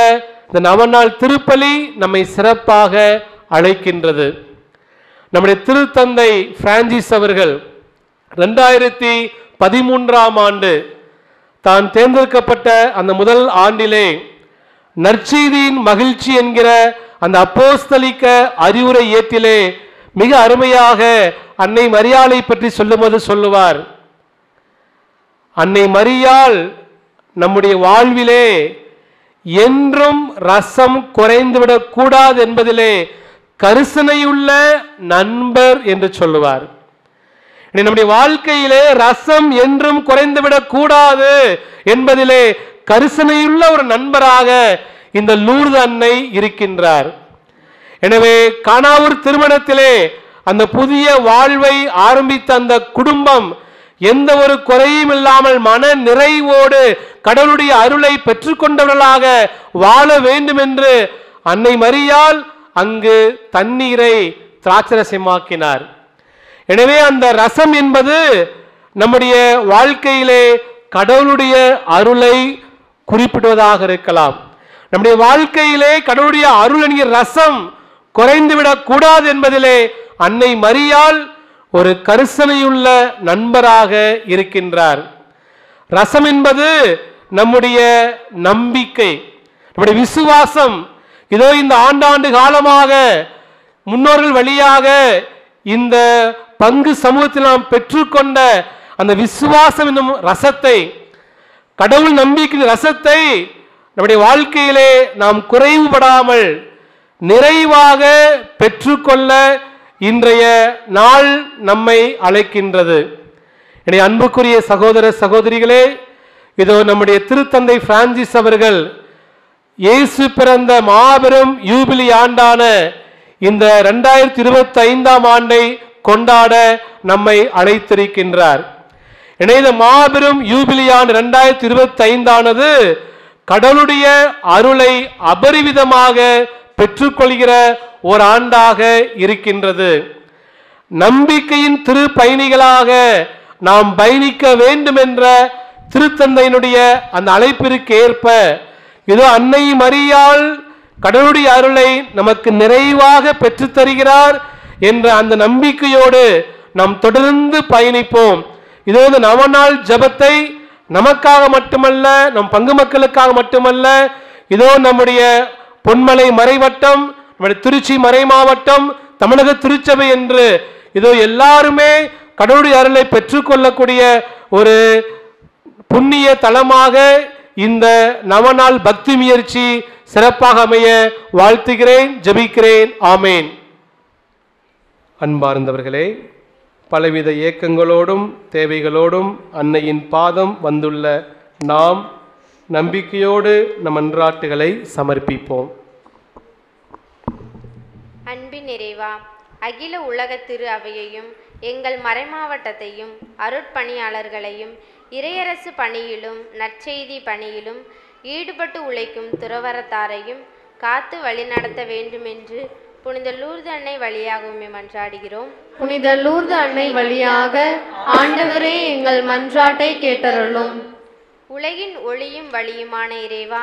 இந்த நவநாள் திருப்பலி நம்மை சிறப்பாக அழைக்கின்றது. நம்முடைய திருத்தந்தை பிரான்சிஸ் அவர்கள் 2013ஆம் ஆண்டு தான் தேர்ந்தெடுக்கப்பட்ட அந்த முதல் ஆண்டிலே நற்செய்தியின் மகிழ்ச்சி என்கிற அந்த அப்போஸ்தலிக்க அறிவுரை ஏட்டிலே மிக அருமையாக அன்னை மரியாளை பற்றி சொல்லும்போது சொல்லுவார், அன்னை மரியாள் நம்முடைய வாழ்விலே என்றும் ரசம் குறைந்துவிடக் கூடாது என்பதிலே கரிசனையுள்ள நண்பர் என்று சொல்லுவார். நம்முடைய வாழ்க்கையிலே ரசம் என்றும் குறைந்துவிடக் கூடாது என்பதிலே கரிசனையுள்ள ஒரு நண்பராக இந்த லூர்து அன்னை இருக்கின்றார். எனவே கானாவூர் திருமணத்திலே அந்த புதிய வாழ்வை ஆரம்பித்த அந்த குடும்பம் எந்த ஒரு குறையும் இல்லாமல் மன நிறைவோடு கடவுளுடைய அருளை பெற்றுக்கொண்டவர்களாக வாழ வேண்டும் என்று அன்னை மரியாள் அங்கு தண்ணீரை திராட்சரசமாக்கினார். எனவே அந்த ரசம் என்பது நம்முடைய வாழ்க்கையிலே கடவுளுடைய அருளை குறிப்பிடுவதாக இருக்கலாம். நம்முடைய வாழ்க்கையிலே கடவுளுடைய அருள் என்கிற ரசம் குறைந்துவிடக் கூடாது என்பதிலே அன்னை மரியாள் ஒரு கரிசனையுள்ள நண்பராக இருக்கின்றார். ரசம் என்பது நம்முடைய நம்பிக்கை, நம்முடைய விசுவாசம். இதோ இந்த ஆண்டாண்டு காலமாக முன்னோர்கள் வழியாக இந்த பங்கு சமூகத்தில் நாம் பெற்றுக்கொண்ட அந்த விசுவாசம் என்னும் ரசத்தை, கடவுள் நம்பிக்கை ரசத்தை நம்முடைய வாழ்க்கையிலே நாம் குறைவுபடாமல் நிறைவாக பெற்றுக்கொள்ள இன்றைய நாள் நம்மை அழைக்கின்றது. எனவே அன்புக்குரிய சகோதர சகோதரிகளே, இதோ நம்முடைய திருத்தந்தை பிரான்சிஸ் அவர்கள் இயேசு பிறந்த மாபெரும் யூபிலி ஆண்டான இந்த 2025ஆம் ஆண்டை கொண்டாட நம்மை அழைத்திருக்கின்றார். எனவே இந்த மாபெரும் யூபிலி ஆண்டு 2025ஆனது கடவுளுடைய அருளை அபரிவிதமாக பெற்றுக்கொள்கிற ஒரு ஆண்டாக இருக்கின்றது. நம்பிக்கையின் திரு பயணிகளாக நாம் பயணிக்க வேண்டும் என்ற திருத்தந்தையினுடைய அந்த அழைப்பிற்கு ஏற்ப இதோ அன்னை மரியாள் கடவுளுடைய அருளை நமக்கு நிறைவாக பெற்றுத் தருகிறார் என்ற அந்த நம்பிக்கையோடு நாம் தொடர்ந்து பயணிப்போம். இதோ இந்த நவநாள் ஜபத்தை நமக்காக மட்டுமல்ல, நம் பங்கு மக்களுக்காக மட்டுமல்ல, இதோ நம்முடைய பொன்மலை மறைவட்டம், நம்முடைய திருச்சி மறை மாவட்டம், தமிழக திருச்சபை என்று இதோ எல்லாருமே கடவுளுடைய அருளை பெற்றுக்கொள்ளக்கூடிய ஒரு புண்ணிய தலமாக இந்த நவநாள் பக்தி முயற்சி சிறப்பாக அமைய வாழ்த்துகிறேன், ஜெபிக்கிறேன். ஆமேன். அன்பார்ந்தவர்களே, பலவித ஏக்கங்களோடும் தேவைகளோடும் அன்னையின் பாதம் வந்துள்ள நாம் நம்பிக்கையோடு நம் மன்றாட்டுகளை சமர்ப்பிப்போம். அன்பின் நிறைவா, அகில உலக திரு அவையையும் எங்கள் மறைமாவட்டத்தையும் அருட்பணியாளர்களையும் இறையரசு பணியிலும் நற்செய்தி பணியிலும் ஈடுபட்டு உழைக்கும் துறவரத்தாரையும் காத்து வழிநடத்த வேண்டுமென்று புனித லூர்து அன்னை வழியாக உம்மை மன்றாடுகிறோம். புனித லூர்து அன்னை வழியாக ஆண்டவரே எங்கள் மன்றாட்டை கேட்டருளும். உலகின் ஒளியும் வழியுமான இறைவா,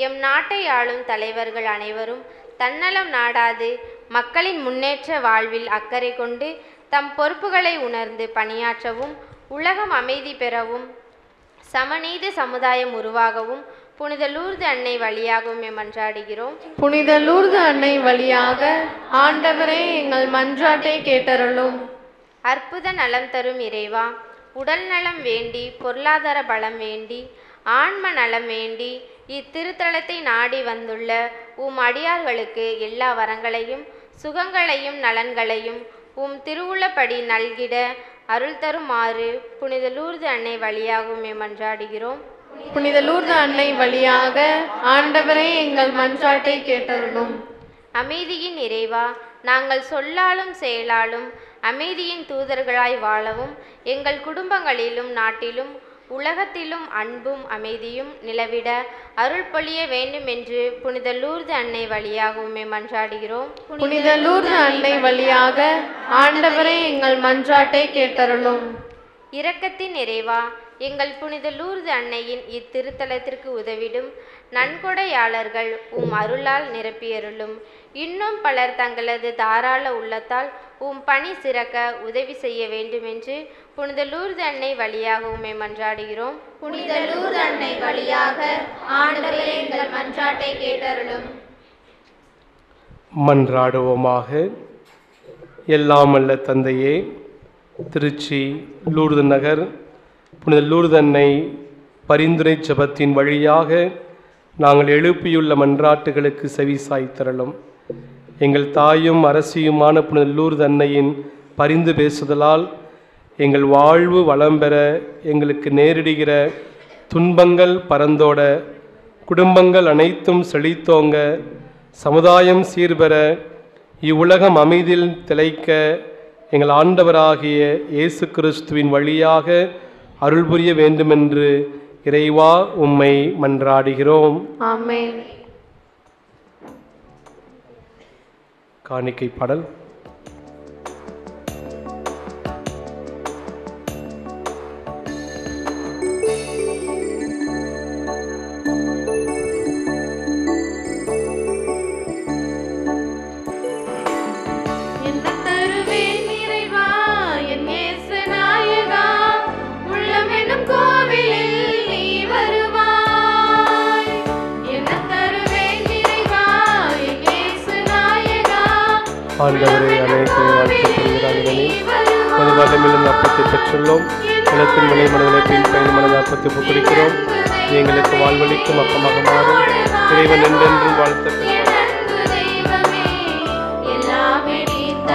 எம் நாட்டை ஆளும் தலைவர்கள் அனைவரும் தன்னலம் நாடாது மக்களின் முன்னேற்ற வாழ்வில் அக்கறை கொண்டு தம் பொறுப்புகளை உணர்ந்து பணியாற்றவும், உலகம் அமைதி பெறவும், சமநீதி சமுதாயம் உருவாகவும் புனித லூர்து அன்னை வழியாக உம்மை மன்றாடுகிறோம். புனித லூர்து அன்னை வழியாக ஆண்டவரே எங்கள் மன்றாட்டை கேட்டருளும். அற்புத நலம் தரும் இறைவா, உடல் நலம் வேண்டி, பொருளாதார பலம் வேண்டி, ஆன்ம நலம் வேண்டி இத்திருத்தலத்தை நாடி வந்துள்ள உம் அடியார்களுக்கு எல்லா வரங்களையும் சுகங்களையும் நலன்களையும் உம் திருவுள்ளப்படி நல்கிட அருள் தருமாறு புனித லூர்து அன்னை வழியாகவுமே மன்றாடுகிறோம். புனித லூர்து அன்னை வழியாக ஆண்டவரே எங்கள் மன்றாட்டை கேட்டருளும். அமைதியின் இறைவா, நாங்கள் சொல்லாலும் செயலாலும் அமைதியின் தூதர்களாய் வாழவும் எங்கள் குடும்பங்களிலும் நாட்டிலும் உலகத்திலும் அன்பும் அமைதியும் நிலவிட அருள் பொழிய வேண்டும் என்று புனித லூர்து அன்னை வழியாகவுமே மன்றாடுகிறோம். புனித லூர்து அன்னை வழியாக ஆண்டவரே எங்கள் மன்றாட்டை கேட்டருளும். இரக்கத்தின் இறைவா, எங்கள் புனித லூர்து அன்னையின் இத்திருத்தலத்திற்கு உதவிடும் நன்கொடையாளர்கள் உம் அருளால் நிரப்பியருளும். இன்னும் பலர் தங்களது தாராள உள்ளத்தால் உம் பணி சிறக்க உதவி செய்ய வேண்டுமென்று புனித லூர்து அன்னை வழியாகவுமே மன்றாடுகிறோம். புனித லூர்து அன்னை வழியாக ஆண்டவரே எங்கள் மன்றாட்டை கேட்டருளும். மன்றாடுவோமாக. எல்லாம் வல்ல தந்தையே, திருச்சி லூர்து நகர் புனித லூர்து அன்னை பரிந்துரை ஜெபத்தின் வழியாக நாங்கள் எழுப்பியுள்ள மன்றாட்டுகளுக்கு செவி சாய்த்தரலும். எங்கள் தாயும் அரசியுமான புனித லூர்து அன்னையின் பரிந்து பேசுதலால் எங்கள் வாழ்வு வளம் பெற, எங்களுக்கு நேரிடுகிற துன்பங்கள் பரந்தோட, குடும்பங்கள் அனைத்தும் செழித்தோங்க, சமுதாயம் சீர்பெற, இவ்வுலகம் அமைதியில் திளைக்க எங்கள் ஆண்டவராகிய இயேசு கிறிஸ்துவின் வழியாக அருள் புரிய வேண்டுமென்று இறைவா உம்மை மன்றாடுகிறோம். ஆமென். காணிக்கை பாடல். ஆண்டவரே, அனைவரும் வாழ்த்துப்படுகிறார்களே. ஒரு வல்லமிழந்த அப்பத்தை பெற்றுள்ளோம். நிலத்தின் விலை மனதிலே பின் பயன் மனத அப்பத்தை குடிக்கிறோம். எங்களுக்கு வாழ்வழிக்கும் அப்பமாக மாறும். இறைவன் என்றென்றும் வாழ்த்த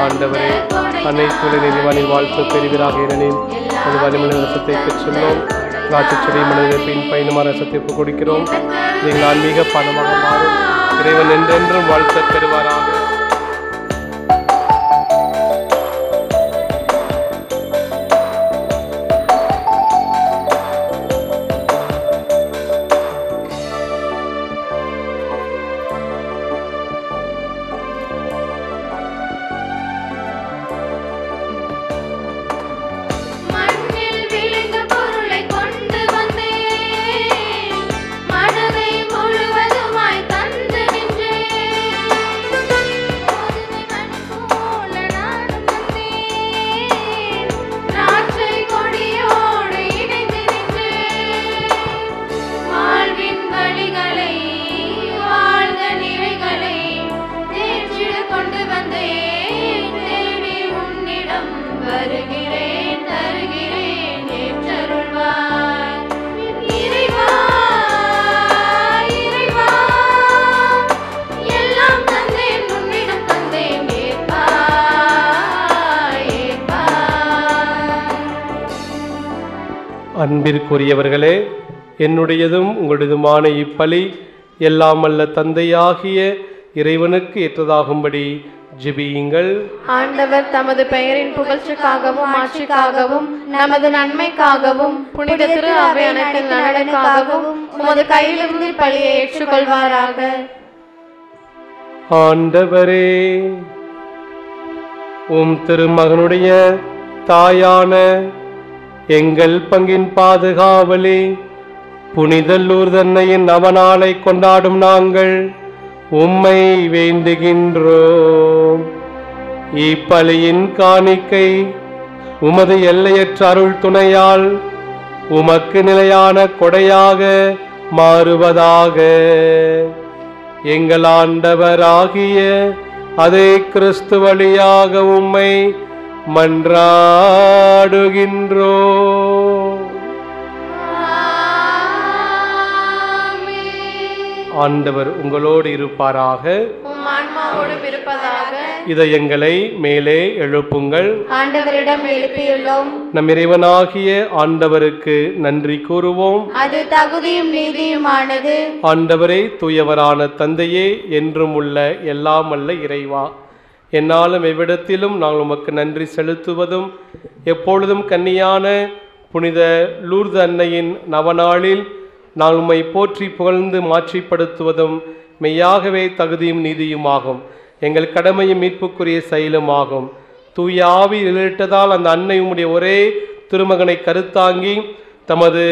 ஆண்டவரே, அனைத்து நிறைவானில் வாழ்த்து பெறுவீராக. ஏனெனில் ஒரு வல்லமிழந்த ரசத்தை பெற்றுள்ளோம். காட்டு செடி மனதிலே பின் பயணமான ரசத்தை கொடுக்கிறோம். எங்கள் ஆன்மீக பணமாக மாறும். இறைவன் என்றென்றும் வாழ்த்த பெறுவாராக. அன்பிற்குரியவர்களே, என்னுடையதும் உங்களுடையதுமான இப்பலி எல்லாம் வல்ல தந்தையாகிய இறைவனுக்கு ஏற்றதாகும்படி ஜெபியுங்கள். ஆண்டவர் தமது பெயரின் புகழ்ச்சிக்காகவும் ஆட்சிக்காகவும் நமது நன்மைக்காகவும் புனித திரு அவை அனைத்தின் நலனுக்காகவும் உமது கையிலிருந்து பலியை ஏற்றுக்கொள்வாராக. ஆண்டவரே, உம் திருமகனுடைய தாயான எங்கள் பங்கின் பாதுகாவலே புனித லூர்து அன்னையின் நவநாளை கொண்டாடும் நாங்கள் உம்மை வேண்டுகின்றோம். இப்பலியின் காணிக்கை உமது எல்லையற்ற அருள் துணையால் உமக்கு நிலையான கொடையாக மாறுவதாக. எங்கள் ஆண்டவராகிய அதே கிறிஸ்து வழியாக உம்மை மன்றாடுகின்றோம். ஆண்டவர் உங்களோடு இருப்பாராக. உம் ஆன்மா ஆன்மாவோடும் இருப்பதாக. இதயங்களை மேலே எழுப்புங்கள். ஆண்டவரிடம் எழுப்பியுள்ளோம். நம் இறைவனாகிய ஆண்டவருக்கு நன்றி கூறுவோம். அது தகுதியும் நீதியுமானது. ஆண்டவரே, தூயவரான தந்தையே, என்றும் உள்ள எல்லாம் வல்ல இறைவா, என்னாலும் எவ்விடத்திலும் நாங்கள் உமக்கு நன்றி செலுத்துவதும் எப்பொழுதும் கன்னியான புனித லூர்து அன்னையின் நவநாளில் நாங்கள் உம்மை போற்றி புகழ்ந்து மாற்றிப்படுத்துவதும் மெய்யாகவே தகுதியும் நீதியுமாகும். எங்கள் கடமையும் மீட்புக்குரிய செயலுமாகும். தூய ஆவி நிழலிட்டதால் அந்த அன்னை உம்முடைய ஒரே திருமகனை கருத்தாங்கி தமது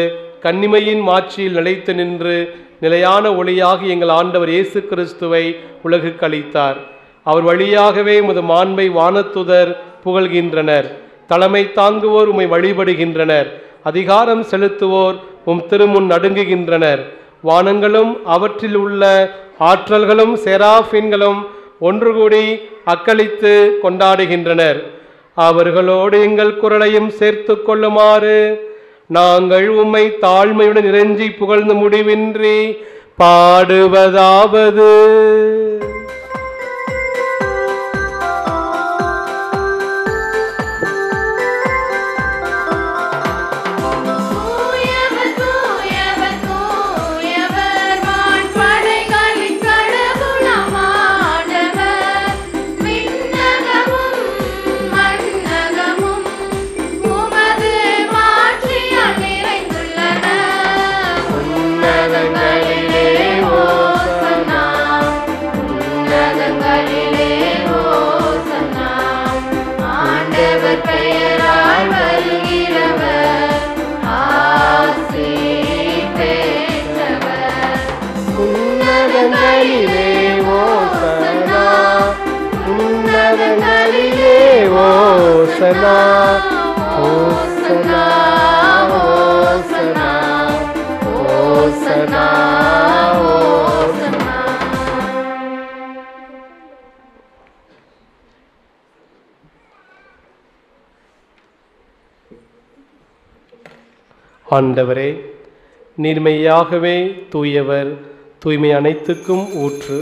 கன்னிமையின் மாட்சியில் நிலைத்து நின்று நிலையான ஒளியாகி எங்கள் ஆண்டவர் இயேசு கிறிஸ்துவை உலகுக்கு அளித்தார். அவர் வழியாகவே உமது மாண்பை வானத்துதர் புகழ்கின்றனர். தலைமை தாங்குவோர் உம்மை வழிபடுகின்றனர். அதிகாரம் செலுத்துவோர் உம் திருமுன் நடுங்குகின்றனர். வானங்களும் அவற்றில் உள்ள ஆற்றல்களும் செராஃபின்களும் ஒன்று கூடி அக்களித்து கொண்டாடுகின்றனர். அவர்களோடு எங்கள் குரலையும் சேர்த்து கொள்ளுமாறு நாங்கள் உம்மை தாழ்மையுடன் இறைஞ்சி புகழ்ந்து முடிவின்றி பாடுவதாவது: ஓசனா ஓசனா ஓசனா ஓசனா ஓசனா. ஆண்டவரே, நீர்மையாகவே தூயவர், தூய்மை அனைத்துக்கும் ஊற்று.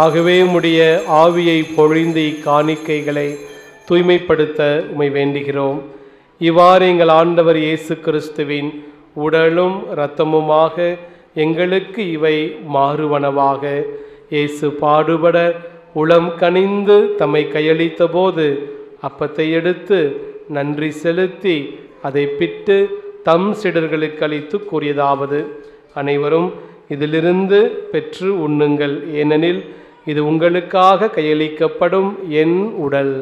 ஆகவே உம்முடைய ஆவியை பொழிந்து இக்காணிக்கைகளை தூய்மைப்படுத்த உம்மை வேண்டுகிறோம். இவ்வாறு எங்கள் ஆண்டவர் இயேசு கிறிஸ்துவின் உடலும் இரத்தமுமாக எங்களுக்கு இவை மாறுவனவாக. இயேசு பாடுபட உளம் கனிந்து தம்மை கையளித்த போது அப்பத்தை எடுத்து நன்றி செலுத்தி அதை பிட்டு தம் சீடர்களுக்கு அளித்து கூறியதாவது: அனைவரும் இதிலிருந்து பெற்று உண்ணுங்கள், ஏனெனில் இது உங்களுக்காக கையளிக்கப்படும் என் உடல்.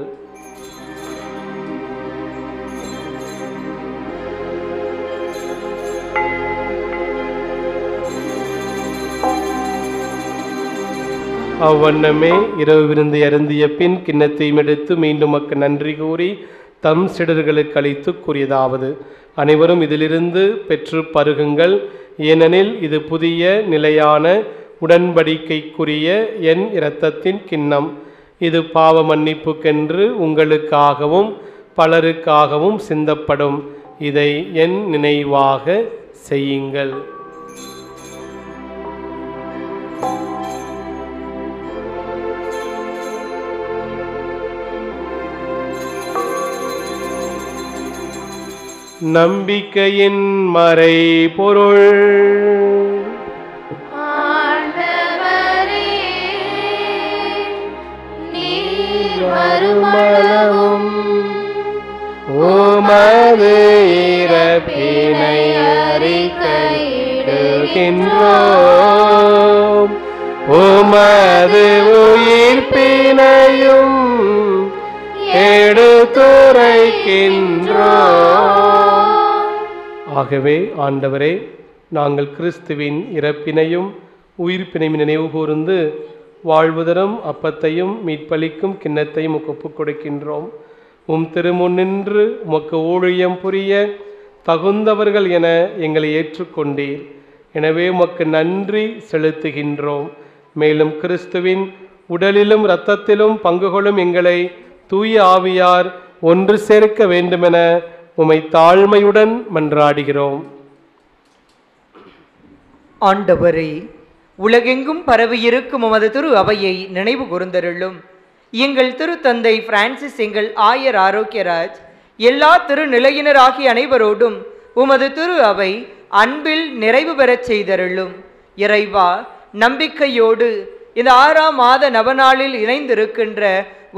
அவ்வண்ணமே இரவு விருந்து அருந்திய பின் கிண்ணத்தையும் எடுத்து மீண்டும் மக்கு நன்றி கூறி தம் சீடர்களுக்கு அளித்து கூறியதாவது: அனைவரும் இதிலிருந்து பெற்று பருகுங்கள், ஏனெனில் இது புதிய நிலையான உடன்படிக்கைக்குரிய என் இரத்தத்தின் கிண்ணம். இது பாவ மன்னிப்புக்கென்று உங்களுக்காகவும் பலருக்காகவும் சிந்தப்படும். இதை என் நினைவாக செய்யுங்கள். நம்பிக்கையின் மறை பொருள். வருமளவும் உமது இறப்பினை அறிக்கையிடுகின்றோம், உமது உயிர்ப்பினையும் எடுத்துரைக்கின்றோம். ஆகவே ஆண்டவரே, நாங்கள் கிறிஸ்துவின் இறப்பினையும் உயிர்ப்பினையும் நினைவு கூர்ந்து வாழ்வு தரும் அப்பத்தையும் மீட்பளிக்கும் கிண்ணத்தையும் ஒப்புக் கொடுக்கின்றோம். உம் திருமுன்னின்று உமக்கு ஊழியம் புரிய தகுந்தவர்கள் என எங்களை ஏற்றுக்கொண்டீர். எனவே உமக்கு நன்றி செலுத்துகின்றோம். மேலும் கிறிஸ்துவின் உடலிலும் இரத்தத்திலும் பங்கு கொள்ளும் எங்களை தூய ஆவியார் ஒன்று சேர்க்க வேண்டுமென உம்மை தாழ்மையுடன் மன்றாடுகிறோம். ஆண்டவரே, உலகெங்கும் பரவியிருக்கும் உமது திரு அவையை நினைவு கூர்ந்தருளும். எங்கள் திருத்தந்தை பிரான்சிஸ், எங்கள் ஆயர் ஆரோக்கியராஜ், எல்லா திருநிலையினராகிய அனைவரோடும் உமது திரு அவை அன்பில் நிறைவு பெறச் செய்தருளும். இறைவா, நம்பிக்கையோடு இந்த 6ஆம் மாத நவநாளில் இணைந்திருக்கின்ற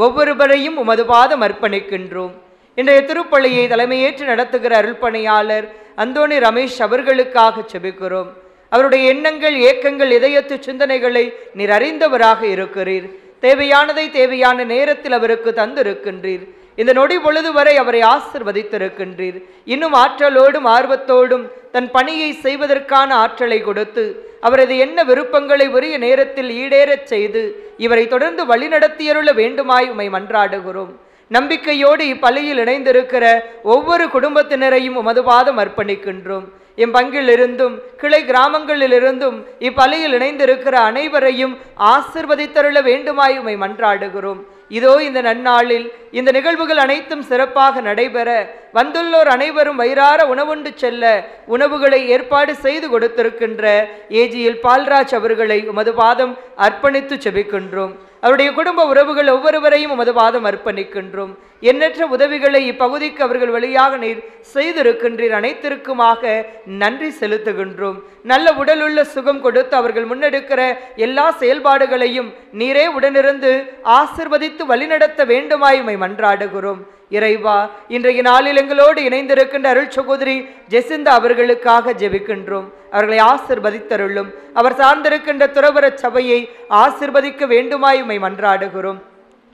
ஒவ்வொருவரையும் உமது பாதம் அர்ப்பணிக்கின்றோம். இன்றைய திருப்பலியை தலைமையேற்று நடத்துகிற அருள்பணியாளர் அந்தோணி ரமேஷ் அவர்களுக்காக செபிக்கிறோம். அவருடைய எண்ணங்கள், ஏக்கங்கள், இதயத்து சிந்தனைகளை நீர் அறிந்தவராக இருக்கிறீர். தேவையானதை தேவையான நேரத்தில் அவருக்கு தந்திருக்கின்றீர். இந்த நொடி பொழுது வரை அவரை ஆசிர்வதித்திருக்கின்றீர். இன்னும் ஆற்றலோடும் ஆர்வத்தோடும் தன் பணியை செய்வதற்கான ஆற்றலை கொடுத்து அவரது என்ன விருப்பங்களை உரிய நேரத்தில் ஈடேறச் செய்து இவரை தொடர்ந்து வழிநடத்தியருள வேண்டுமாய் உம்மை மன்றாடுகிறோம். நம்பிக்கையோடு இப்பலியில் இணைந்திருக்கிற ஒவ்வொரு குடும்பத்தினரையும் உமது பாதம் அர்ப்பணிக்கின்றோம். எம் பங்கிலிருந்தும் கிளை கிராமங்களிலிருந்தும் இப்பலியில் இணைந்திருக்கிற அனைவரையும் ஆசிர்வதித்தருள வேண்டுமாய் உம்மை மன்றாடுகிறோம். இதோ இந்த நன்னாளில் இந்த நிகழ்வுகள் அனைத்தும் சிறப்பாக நடைபெற வந்துள்ளோர் அனைவரும் வயிறார உணவுண்டு செல்ல உணவுகளை ஏற்பாடு செய்து கொடுத்திருக்கின்ற ஏஜிஎல் பால்ராஜ் அவர்களை உமது பாதம் அர்ப்பணித்து செபிக்கின்றோம். அவருடைய குடும்ப உறவுகள் ஒவ்வொருவரையும் உமது பாதம் அர்ப்பணிக்கின்றோம். எண்ணற்ற உதவிகளை இப்பகுதிக்கு அவர்கள் வழியாக நீர் செய்திருக்கின்றீர். அனைத்திற்குமாக நன்றி செலுத்துகின்றோம். நல்ல உடலுள்ள சுகம் கொடுத்து அவர்கள் முன்னெடுக்கிற எல்லா செயல்பாடுகளையும் நீரே உடனிருந்து ஆசிர்வதித்து வழிநடத்த வேண்டுமாய் உம்மை மன்றாடுகிறோம். இறைவா, இன்றைய நாளில் எங்களோடு இணைந்திருக்கின்ற அருள் சகோதரி ஜெசிந்தா அவர்களுக்காக ஜெபிக்கின்றோம். அவர்களை ஆசிர்வதித்தருளும். அவர் சார்ந்திருக்கின்ற துறவர சபையை ஆசிர்வதிக்க வேண்டுமாய் உம்மை மன்றாடுகிறோம்.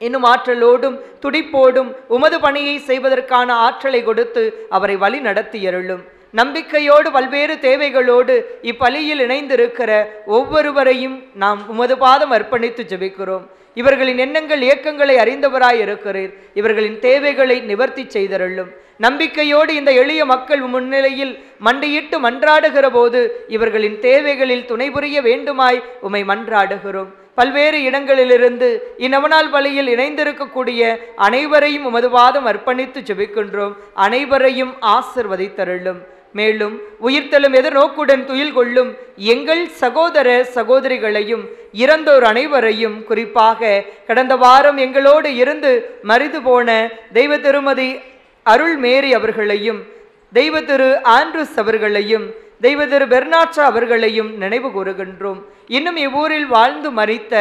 இன்னும் ஆற்றலோடும் துடிப்போடும் உமது பணியை செய்வதற்கான ஆற்றலை கொடுத்து அவரை வழி நடத்தியருளும். நம்பிக்கையோடு பல்வேறு தேவைகளோடு இப்பலியில் இணைந்திருக்கிற ஒவ்வொருவரையும் நாம் உமது பாதம் அர்ப்பணித்து ஜெபிக்கிறோம். இவர்களின் எண்ணங்கள், இயக்கங்களை அறிந்தவராய் இருக்கிறீர். இவர்களின் தேவைகளை நிவர்த்தி செய்தருளும். நம்பிக்கையோடு இந்த எளிய மக்கள் முன்னிலையில் மண்டியிட்டு மன்றாடுகிற போது இவர்களின் தேவைகளில் துணை புரிய வேண்டுமாய் உம்மை மன்றாடுகிறோம். பல்வேறு இடங்களிலிருந்து இந்நவநாள் பலியில் இணைந்திருக்கக்கூடிய அனைவரையும் உமது பாதம் அர்ப்பணித்து ஜெபிக்கின்றோம். அனைவரையும் ஆசிர்வதித்தருளும். மேலும் உயிர்த்தெழும் எதிர்நோக்குடன் துயில் கொள்ளும் எங்கள் சகோதர சகோதரிகளையும் இறந்தோர் அனைவரையும், குறிப்பாக கடந்த வாரம் எங்களோடு இருந்து மரிது போன தெய்வ திருமதி அருள் மேரி அவர்களையும், தெய்வ திரு ஆண்ட்ரூஸ் அவர்களையும், தெய்வ திரு பெர்னாட்சா அவர்களையும் நினைவு கூறுகின்றோம். இன்னும் இவ்வூரில் வாழ்ந்து மரித்த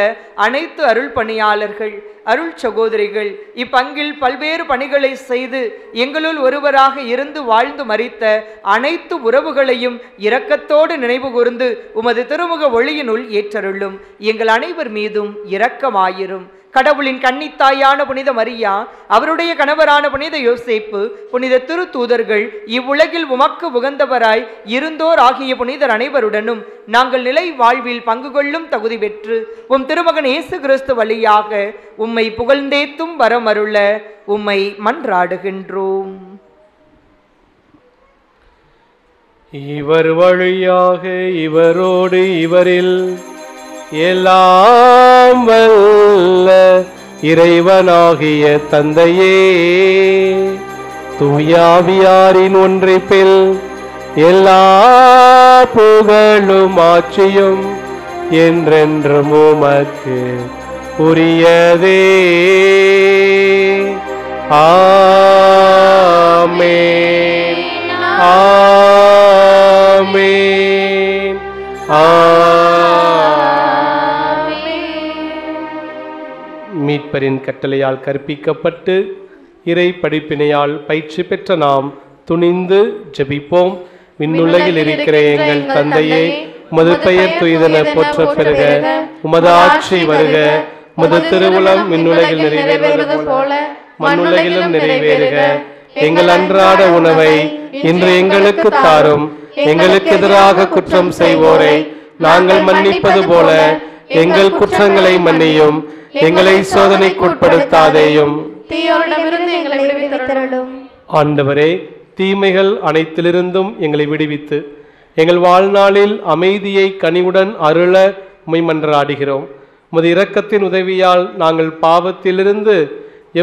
அனைத்து அருள் பணியாளர்கள், அருள் சகோதரிகள், இப்பங்கில் பல்வேறு பணிகளை செய்து எங்களுள் ஒருவராக இருந்து வாழ்ந்து மரித்த அனைத்து உறவுகளையும் இரக்கத்தோடு நினைவு கூர்ந்து உமது திருமுக ஒளியினுள் ஏற்றருளும். எங்கள் அனைவர் மீதும் இரக்கமாயிரும். கடவுளின் கன்னித்தாயான புனித மரியா, அவருடைய கணவரான புனித யோசேப்பு, புனித திரு தூதர்கள், இவ்வுலகில் உமக்கு உகந்தவராய் இருந்தோர் ஆகிய புனிதர் அனைவருடனும் நாங்கள் நிலை வாழ்வில் பங்கு கொள்ளும் தகுதி பெற்று உம் திருமகன் இயேசு கிறிஸ்து வழியாக உம்மை புகழ்ந்தேத்தும் வரமருள உம்மை மன்றாடுகின்றோம். இவர் வழியாக, இவரோடு, இவரில் எல்லாம் வல்ல இறைவனாகிய தந்தையே, தூயாவியாரின் ஒன்றிப்பில் எல்லா புகழும் ஆட்சியும் என்றென்றும் உமக்கு உரியதே. ஆமென், ஆமென், மீட்பரின் கட்டளையால் கற்பிக்கப்பட்டு இறை படிப்பினையால் பயிற்சி பெற்ற நாம் துணிந்து ஜெபிப்போம். விண்ணுலகில் இருக்கிற எங்கள் தந்தையே, உமது பெயர் துய்தென போற்றப் பெறுக. உமது ஆட்சி வருக. உமது திருவுளம் விண்ணுலகில் நிறைவேறுவது போல மண்ணுலகிலும் நிறைவேறுக. எங்கள் அன்றாட உணவை இன்று எங்களுக்கு தாரும். எங்களுக்கு எதிராக குற்றம் செய்வோரை நாங்கள் மன்னிப்பது போல எங்கள் குற்றங்களை மன்னியும். எங்களை சோதனைக்குட்படுத்தாதேயும். ஆண்டவரே, தீமைகள் அனைத்திலிருந்தும் எங்களை விடுவித்து எங்கள் வாழ்நாளில் அமைதியை கனிவுடன் அருள உம்மை மன்றாடுகிறோம். உமது இரக்கத்தின் உதவியால் நாங்கள் பாவத்திலிருந்து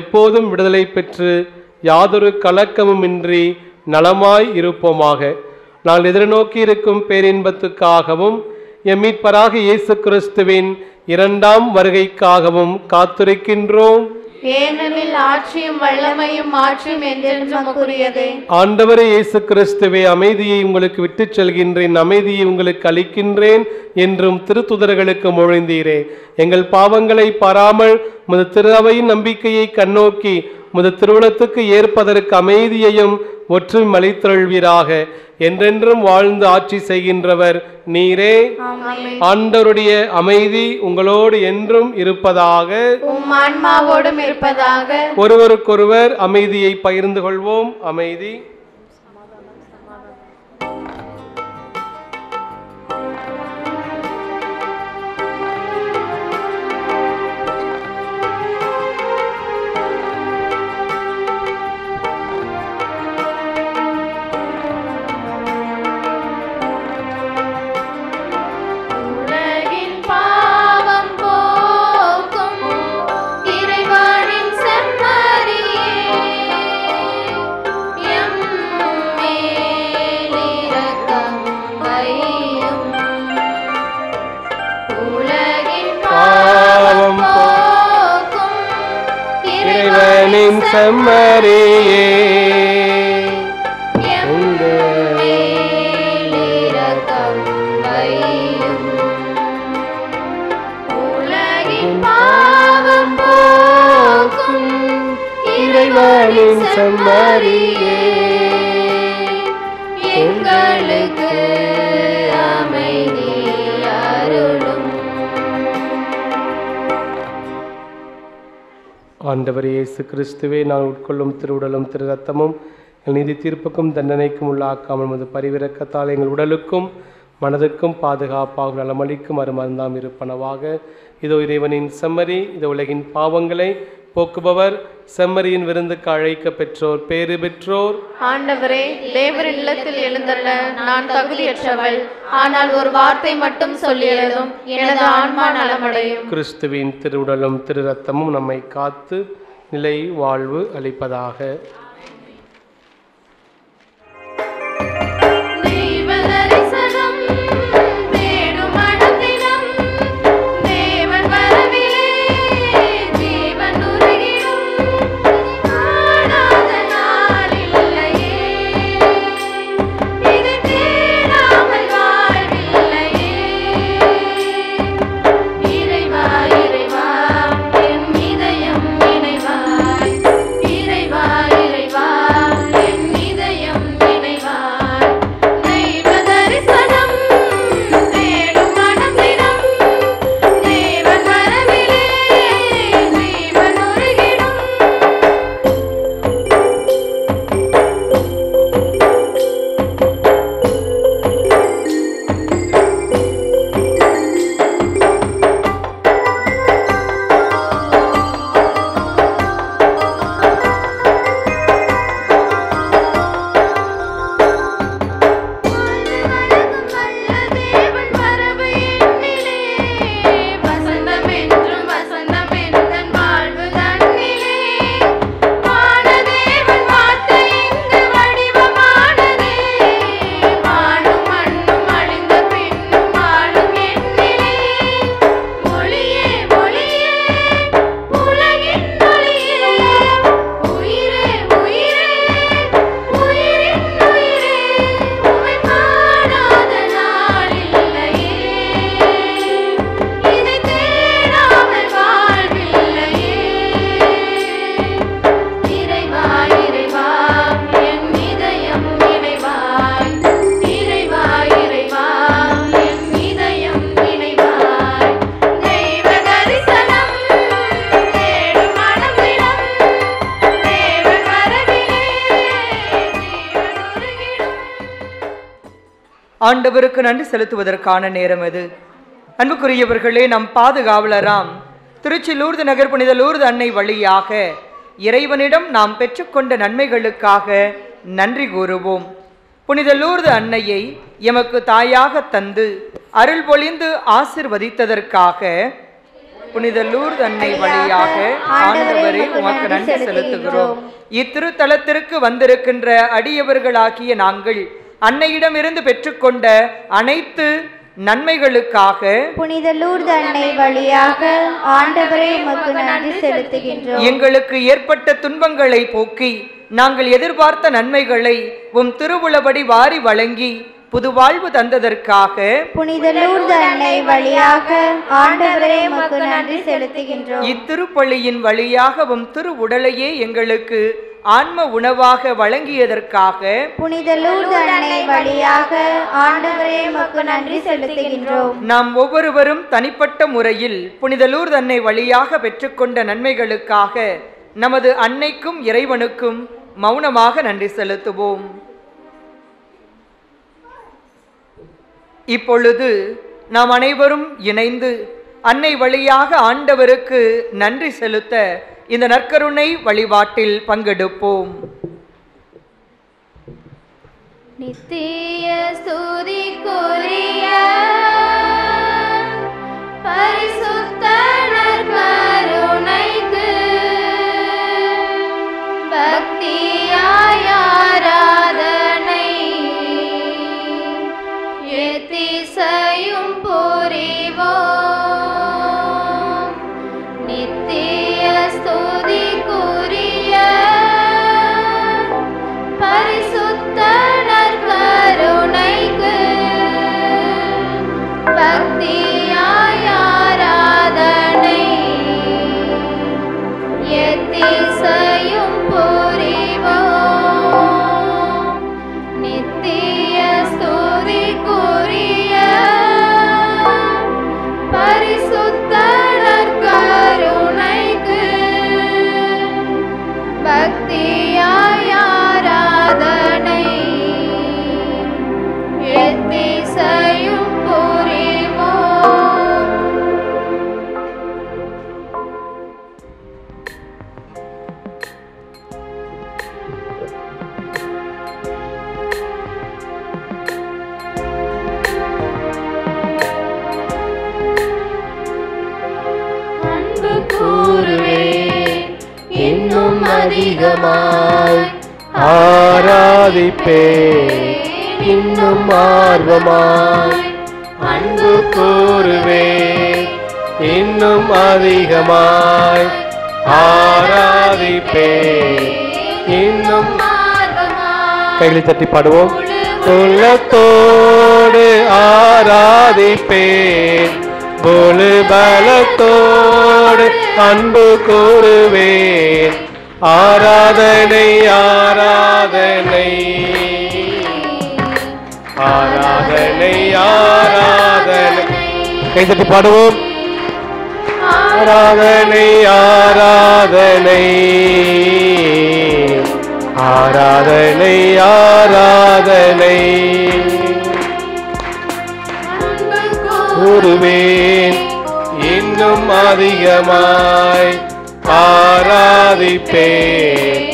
எப்போதும் விடுதலை பெற்று யாதொரு கலக்கமுமின்றி நலமாய் இருப்போமாக. நாங்கள் எதிர்நோக்கி இருக்கும் பேரின்பத்துக்காகவும் எம் மீட்பராக இயேசு கிறிஸ்துவின் இரண்டாம் வருகைக்காகவும் காத்திருக்கின்றோம். ஏனெனில் ஆட்சியும் வல்லமையும் மாற்றும் என்றென்றும் உரியதே. ஆண்டவரே இயேசு கிறிஸ்துவே, அமைதியை உங்களுக்கு விட்டுச் செல்கின்றேன், அமைதியை உங்களுக்கு அளிக்கின்றேன் என்றும் திருத்துதர்களுக்கு மொழிந்தீரே. எங்கள் பாவங்களை பாராமல் முது திரு அவையின் நம்பிக்கையை கண்ணோக்கி முது திருவுளத்துக்கு ஏற்பதற்கு அமைதியையும் ஒற்றுமை அளித்தருள்வீராக. என்றென்றும் வாழ்ந்து ஆட்சி செய்கின்றவர் நீரே. ஆண்டவருடைய அமைதி உங்களோடு என்றும் இருப்பதாக, உம் ஆன்மாவோடும் இருப்பதாக. ஒருவருக்கொருவர் அமைதியை பகிர்ந்து கொள்வோம். அமைதி. செம்மறியே உலகின் பாவம் போக்கும் இறைவனின் செம்மறியே எங்களுக்கு அமைதி அருளும். ஆண்டவர் இயேசு கிறிஸ்துவே, நான் உட்கொள்ளும் திருவுடலும் திரு ரத்தமும் எங்கள் நீதி தீர்ப்புக்கும் தண்டனைக்கும் உள்ளாக்காமல் நமது பரிவிரக்கத்தால் எங்கள் உடலுக்கும் மனதுக்கும் பாதுகாப்பாக நலமளிக்கும் அருமருந்தாம் இருப்பனவாக. இதோ இறைவனின் செம்மறி, இதோ உலகின் பாவங்களை போக்குபவர், செம்மறியின் விருந்துக்கு அழைக்க பெற்றோர் பேறு பெற்றோர். ஆண்டவரே, தேவரின் இல்லத்தில் எழுந்தள்ள நான் தகுதியற்றவள், ஆனால் ஒரு வார்த்தை மட்டும் சொல்லியதும் எனது ஆன்மா நலமடையும். கிறிஸ்துவின் திருவுடலும் திரு ரத்தமும் நம்மை காத்து நிலை வாழ்வு அளிப்பதாக. ஆண்டவருக்கு நன்றி செலுத்துவதற்கான நேரம் இது. அன்புக்குரியவர்களே, நம் பாதுகாவலராம் திருச்சி லூர்து நகர் புனித லூர்து அன்னை வழியாக இறைவனிடம் நாம் பெற்றுக்கொண்ட நன்மைகளுக்காக நன்றி கூறுவோம். புனித லூர்து அன்னையை எமக்கு தாயாக தந்து அருள் பொழிந்து ஆசிர்வதித்ததற்காக புனித லூர்து அன்னை வழியாக ஆண்டவரே உமக்கு நன்றி செலுத்துகிறோம். இத்திருத்தலத்திற்கு வந்திருக்கின்ற அடியவர்களாகிய நாங்கள் அன்னையிடமிருந்து பெற்றுக்கொண்ட அனைத்து நன்மைகளுக்காக புனித லூர்து அன்னை வழியாக ஆண்டவரே உமக்கு நன்றி செலுத்துகின்றோம். எங்களுக்கு ஏற்பட்ட துன்பங்களை போக்கி நாங்கள் எதிர்பார்த்த நன்மைகளை உம் திருவுளபடி வாரி வழங்கி புது வாழ்வு தந்ததற்காக புனித லூர்து அன்னை வழியாக ஆண்டவரே உமக்கு நன்றி செலுத்துகின்றோம். இத்திருப்பலியின் வழியாக உம் திரு உடலையே எங்களுக்கு ஆன்ம உணவாக வழங்கியதற்காக புனித லூர்து அன்னை வழியாக ஆண்டவரே உமக்கு நன்றி செலுத்துகின்றோம். நாம் ஒவ்வொருவரும் தனிப்பட்ட முறையில் புனித லூர்து அன்னை வழியாக பெற்றுக்கொண்ட நன்மைகளுக்காக நமது அன்னைக்கும் இறைவனுக்கும் மௌனமாக நன்றி செலுத்துவோம். இப்பொழுது நாம் அனைவரும் இணைந்து அன்னை வழியாக ஆண்டவருக்கு நன்றி செலுத்த இந்த நற்கருணை வழிபாட்டில் பங்கெடுப்போம். நித்திய ஸ்துதிக்குரிய பரிசுத்த நற்கருணைக்கு பக்தியாய் ஆராதனை எத்திசையும் புரிவோம். நித்திய ஸ்துதிக்குரிய பரிசுத்த நற்கருணைக்கு பக்தியாய் ஆராதனை எத்திசையும் புரிவோம். நித்திய ஸ்துதிக்குரிய பரிசுத்த நற்கருணைக்கு பக்தியாய் ஆராதனை எத்திசையும் புரிவோம். அன்பு கூறுவே இன்னும் அதிகமாய் ஆராதிப்பே இன்னும் ஆர்வமாய் அன்பு கூறுவே இன்னும் அதிகமாய் ஆராதிப்பே இன்னும் கைகளை தட்டி பாடுவோம். உள்ளத்தோடு ஆராதிப்பேன் முழு பலத்தோடு அன்பு கூறுவேன். ஆராதனை ஆராதனை ஆராதனை ஆராதனை கைதட்டி பாடுவோம். ஆராதனை ஆராதனை ஆராதனை ஆராதனை கூறுவேன் இன்னும் அதிகமாய் ஆராதிப்பேன்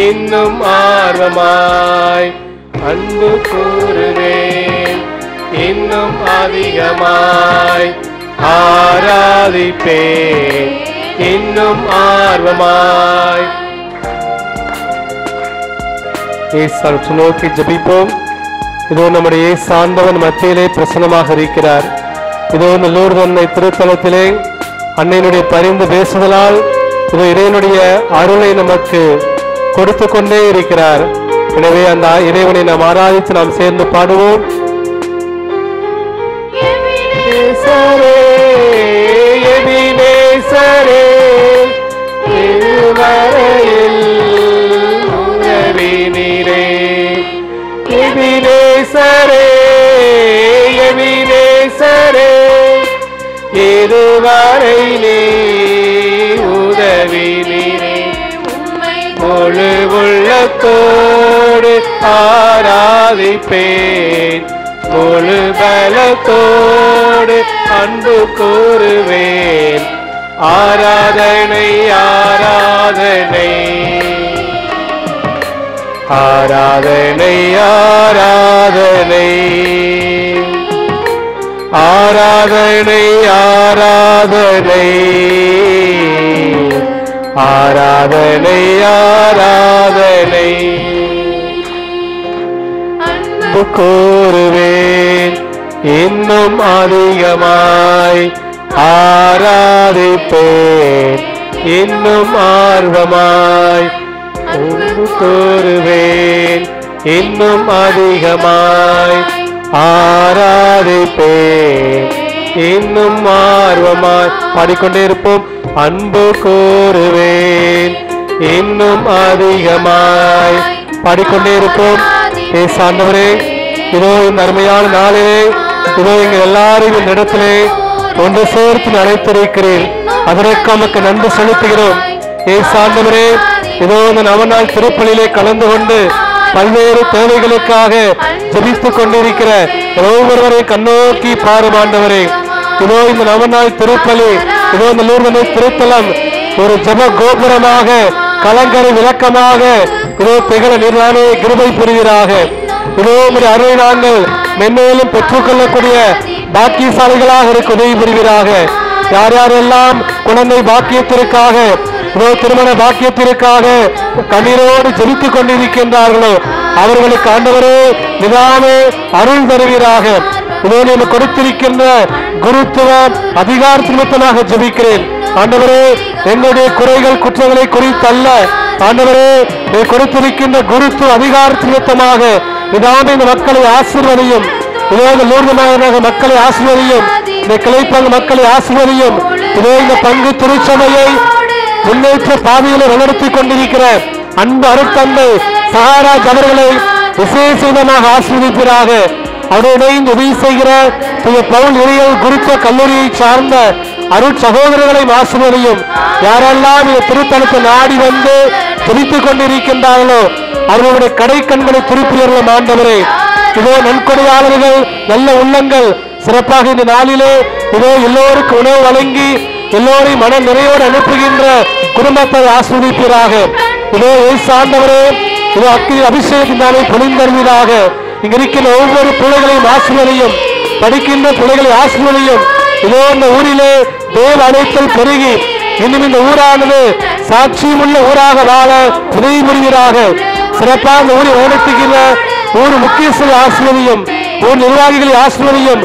இன்னும் ஆர்வமாய் அன்பு கூறுவேன் இன்னும் அதிகமாய் ஆராதிப்பேன் இன்னும் ஆர்வமாய். இயேசு நோக்கி ஜெபிப்போம். இதோ நம்முடைய இயேசு ஆண்டவன் மத்தியிலே பிரசன்னமாக இருக்கிறார். இதோ இந்த லூர்து அன்னை திருத்தலத்திலே அன்னையினுடைய பரிந்து பேசுதலால் இதோ இறைவனுடைய அருளை நமக்கு கொடுத்து கொண்டே இருக்கிறார். எனவே அந்த இறைவனை நாம் ஆராதித்து நாம் சேர்ந்து பாடுவோம். எபினேசரே இதுவரையில் உதவி நீரே. எபினேசரே எபினேசரே இதுவரை நீ உதவி நீரே. முழு உள்ளத்தோடு ஆராதிப்பேன் முழு பலத்தோடு அன்பு கூறுவேன். ஆராதனை ஆராதனை ஆராதனை ஆராதனை ஆராதனை ஆராதனை ஆராதனை ஆராதனை அன்பு கூறுவேன் இன்னும் அதிகமாய் ஆராதிப்பேன், இன்னும் ஆர்வமாய் அன்பு கூறுவேன், இன்னும் அதிகமாய் ஆராதிப்பேன், இன்னும் ஆர்வமாய் பாடிக்கொண்டே இருப்போம். அன்பு கூறுவேன், இன்னும் அதிகமாய் பாடிக்கொண்டே இருப்போம். ஆண்டவரே, இதோ இந்த அருமையான நாளிலே இதோ எங்கள் எல்லாரையும் இந்த இடத்திலே ஒன்று சேர்த்து அழைத்திருக்கிறேன். அதற்கு நமக்கு நன்றி செலுத்துகிறோம். ஆண்டவரே, இதோ இந்த நவநாள் திருப்பலியிலே கலந்து கொண்டு பல்வேறு தேவைகளுக்காக ஜெபித்துக் கொண்டிருக்கிற ஒவ்வொருவரை கண்ணோக்கி பாரும் ஆண்டவரே. இதோ இந்த நவநாள் திருப்பலி, இதோ இந்த லூர்து திருத்தலம் ஒரு ஜெப கோபுரமாக, கலங்கரை விளக்கமாக இதோ திகழ நீர்தானே கிருபை புரிவீராக. இதோ உங்களுடைய அருளை நாங்கள் மென்மேலும் பெற்றுக்கொள்ளக்கூடிய பாக்கியசாலிகளாக இருக்க உதவி புரிவீராக. யார் யாரெல்லாம் குழந்தை பாக்கியத்திற்காக, இதோ திருமண பாக்கியத்திற்காக கண்ணீரோடு ஜெபித்துக் கொண்டிருக்கின்றார்களோ அவர்களுக்கு ஆண்டவரே நிதானே அருள் தருவீராக. இதோ நீங்கள் கொடுத்திருக்கின்ற குருத்துவ அதிகார நிமித்தமாக ஜெபிக்கிறேன் ஆண்டவரே. எங்களுடைய குறைகள் குற்றங்களை குறித்தல்ல ஆண்டவரே, கொடுத்திருக்கின்ற குருத்துவ அதிகார நிமித்தமாக நிதானே இந்த மக்களை ஆசீர்வதியும். இதோ இந்த லூர்து மக்களை ஆசீர்வதியும், இந்த கிளைப்பங்கு மக்களை ஆசீர்வதியும். இதோ இந்த பங்கு திருச்சபையை முன்னேற்ற பாதையில வளர்த்திக் கொண்டிருக்கிற அன்பு அருட்தந்தை சகாராஜ் அவர்களை விசேஷமாக ஆசீர்வதிப்பீராக. அவருடைய உதவி செய்கிற பவுல் இறையல் குருத்துவ கல்லூரியை சார்ந்த அருட் சகோதரர்களை ஆசீர்வதியும். யாரெல்லாம் இந்த திருத்தலத்தை நாடி வந்து துதித்துக் கொண்டிருக்கின்றார்களோ அவர்களுடைய கடை கண்களை திருப்பியர்களும் ஆண்டவரே. இதோ நன்கொடையாளர்கள், நல்ல உள்ளங்கள் சிறப்பாக இந்த நாளிலே இதோ எல்லோருக்கும் உணவு வழங்கி எல்லோரையும் மன நிறைவோடு அனுப்புகின்ற குடும்பத்தை ஆஸ்வதிப்பீராக. இதோ ஆண்டவரே, இதோ அக்கினி அபிஷேகத்தினாலே பொழிந்தருவீராக. இங்க இருக்கிற ஒவ்வொரு பிள்ளைகளையும் ஆசீர்வதியும், படிக்கின்ற பிள்ளைகளை ஆசீர்வதியும். இதோ இந்த ஊரிலே தேவ அழைத்தல் பெருகி இன்னும் இந்த ஊரானது சாட்சியம் உள்ள ஊராக வாழ உதவி புரிவீராக. சிறப்பாக இந்த ஊரை நடத்துகிற ஊர் முக்கியஸ்தரை ஆசீர்வதியும், ஊர் நிர்வாகிகளை ஆசீர்வதியும்,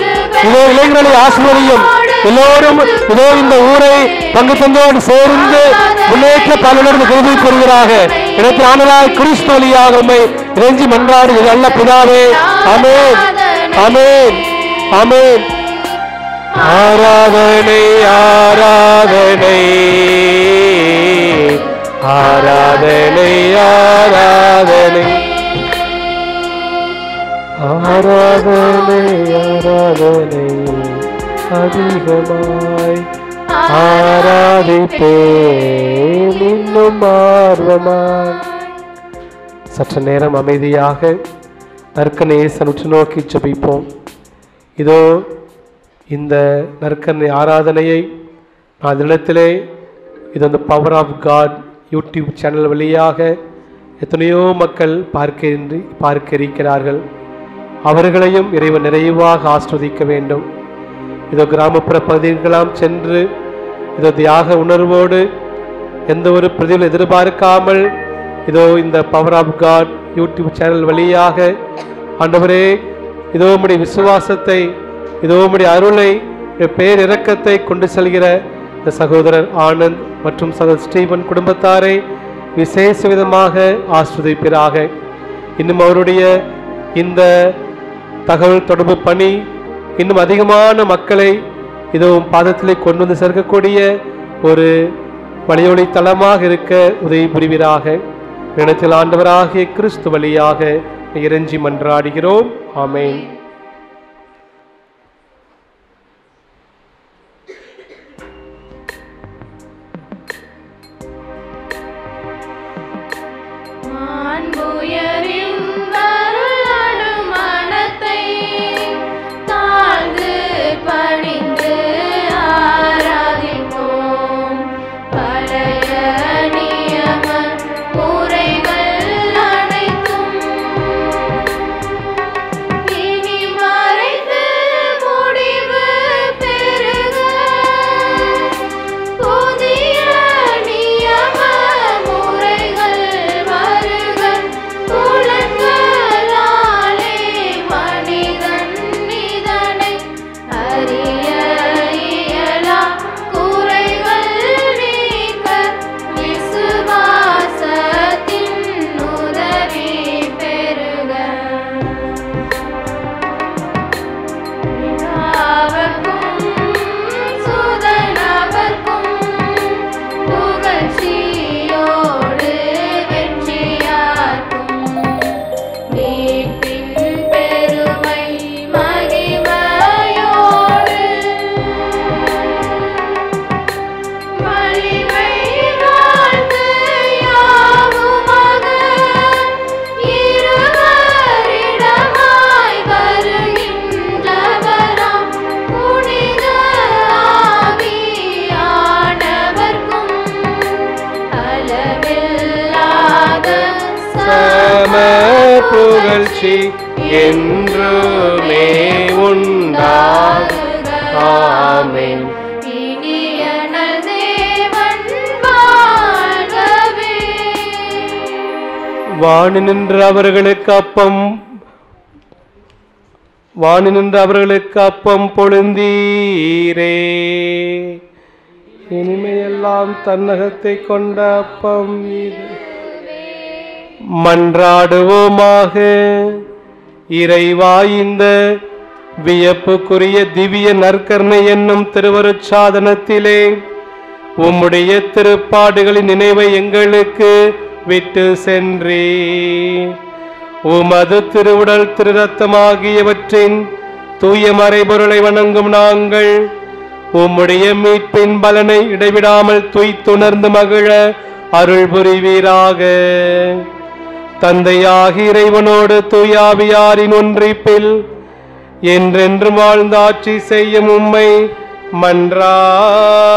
இதோ இளைஞர்களை ஆசீர்வதியும். எல்லோரும் இதோ இந்த ஊரை பங்கு தந்தோடு சேர்ந்து முன்னேற்ற பலனோடு கருதி பெறுகிறாக. இடத்தில் ஆனலாய் கிறிஸ்து வழியாக உம்மை இறைஞ்சி மன்றாடு நல்ல பிதாவே. ஆமென், ஆமென், ஆமென். ஆராதனை, ஆராதனை, ஆராதனை, ஆராதனை, ஆராதனை, ஆராதனை, அதிகமாய் ஆராதிப்பேன், இன்னும் ஆர்வமாய். சற்று நேரம் அமைதியாக நற்கநேசன் உற்று நோக்கி ஜெபிப்போம். இதோ இந்த நற்கனை ஆராதனையை நான் தினத்திலே இது அந்த power of God YouTube channel வழியாக எத்தனையோ மக்கள் பார்க்க இருக்கிறார்கள். அவர்களையும் இறைவன் நிறைவாக ஆஸ்வதிக்க வேண்டும். இதோ கிராமப்புற பகுதிகளெல்லாம் சென்று இதோ தியாக உணர்வோடு எந்த ஒரு பிரதிபலன் எதிர்பார்க்காமல் இதோ இந்த power of God YouTube channel வழியாக ஆண்டவரே இதோ உம்முடைய விசுவாசத்தை, இதோ உம்முடைய அருளை, பேரிரக்கத்தை கொண்டு செல்கிற இந்த சகோதரர் ஆனந்த் மற்றும் சகோதரர் ஸ்டீவன் குடும்பத்தாரை விசேஷ விதமாக ஆஸ்வதிப்பீராக. இன்னும் அவருடைய இந்த தகவல் தொடர்பு பணி இன்னும் அதிகமான மக்களை இதோ பாதத்திலே கொண்டு வந்து சேர்க்கக்கூடிய ஒரு வழியொலி தளமாக இருக்க உதவி புரிவீராக. இனத்தில் ஆண்டவராகிய கிறிஸ்து வழியாக இறைஞ்சி மன்றாடுகிறோம். ஆமென். இனி என்றுமே உண்டாகுக. ஆமென். வானி நின்ற அவர்களுக்கு அப்பம் பொழுந்தீரே. இனிமையெல்லாம் தன்னகத்தை கொண்ட அப்பம் இது. மன்றாடுவோமாக. இறைவா, இந்த வியப்புக்குரிய திவ்ய நற்கருணை என்னும் திருவருட்சாதனத்திலே உம்முடைய திருப்பாடுகளின் நினைவை எங்களுக்கு விட்டு சென்றே. உமது திருவுடல் திருரத்தமாகியவற்றின் தூய மறைபொருளை வணங்கும் நாங்கள் உம்முடைய மீட்பின் பலனை இடைவிடாமல் துய்த்துணர்ந்து மகிழ அருள் புரிவீராக. தந்தையாகி இறைவனோடு தூயாவியாரின் ஒன்றிப்பில் என்றென்றும் வாழ்ந்து ஆட்சி செய்யும் உம்மை மன்றாடுகின்றோ.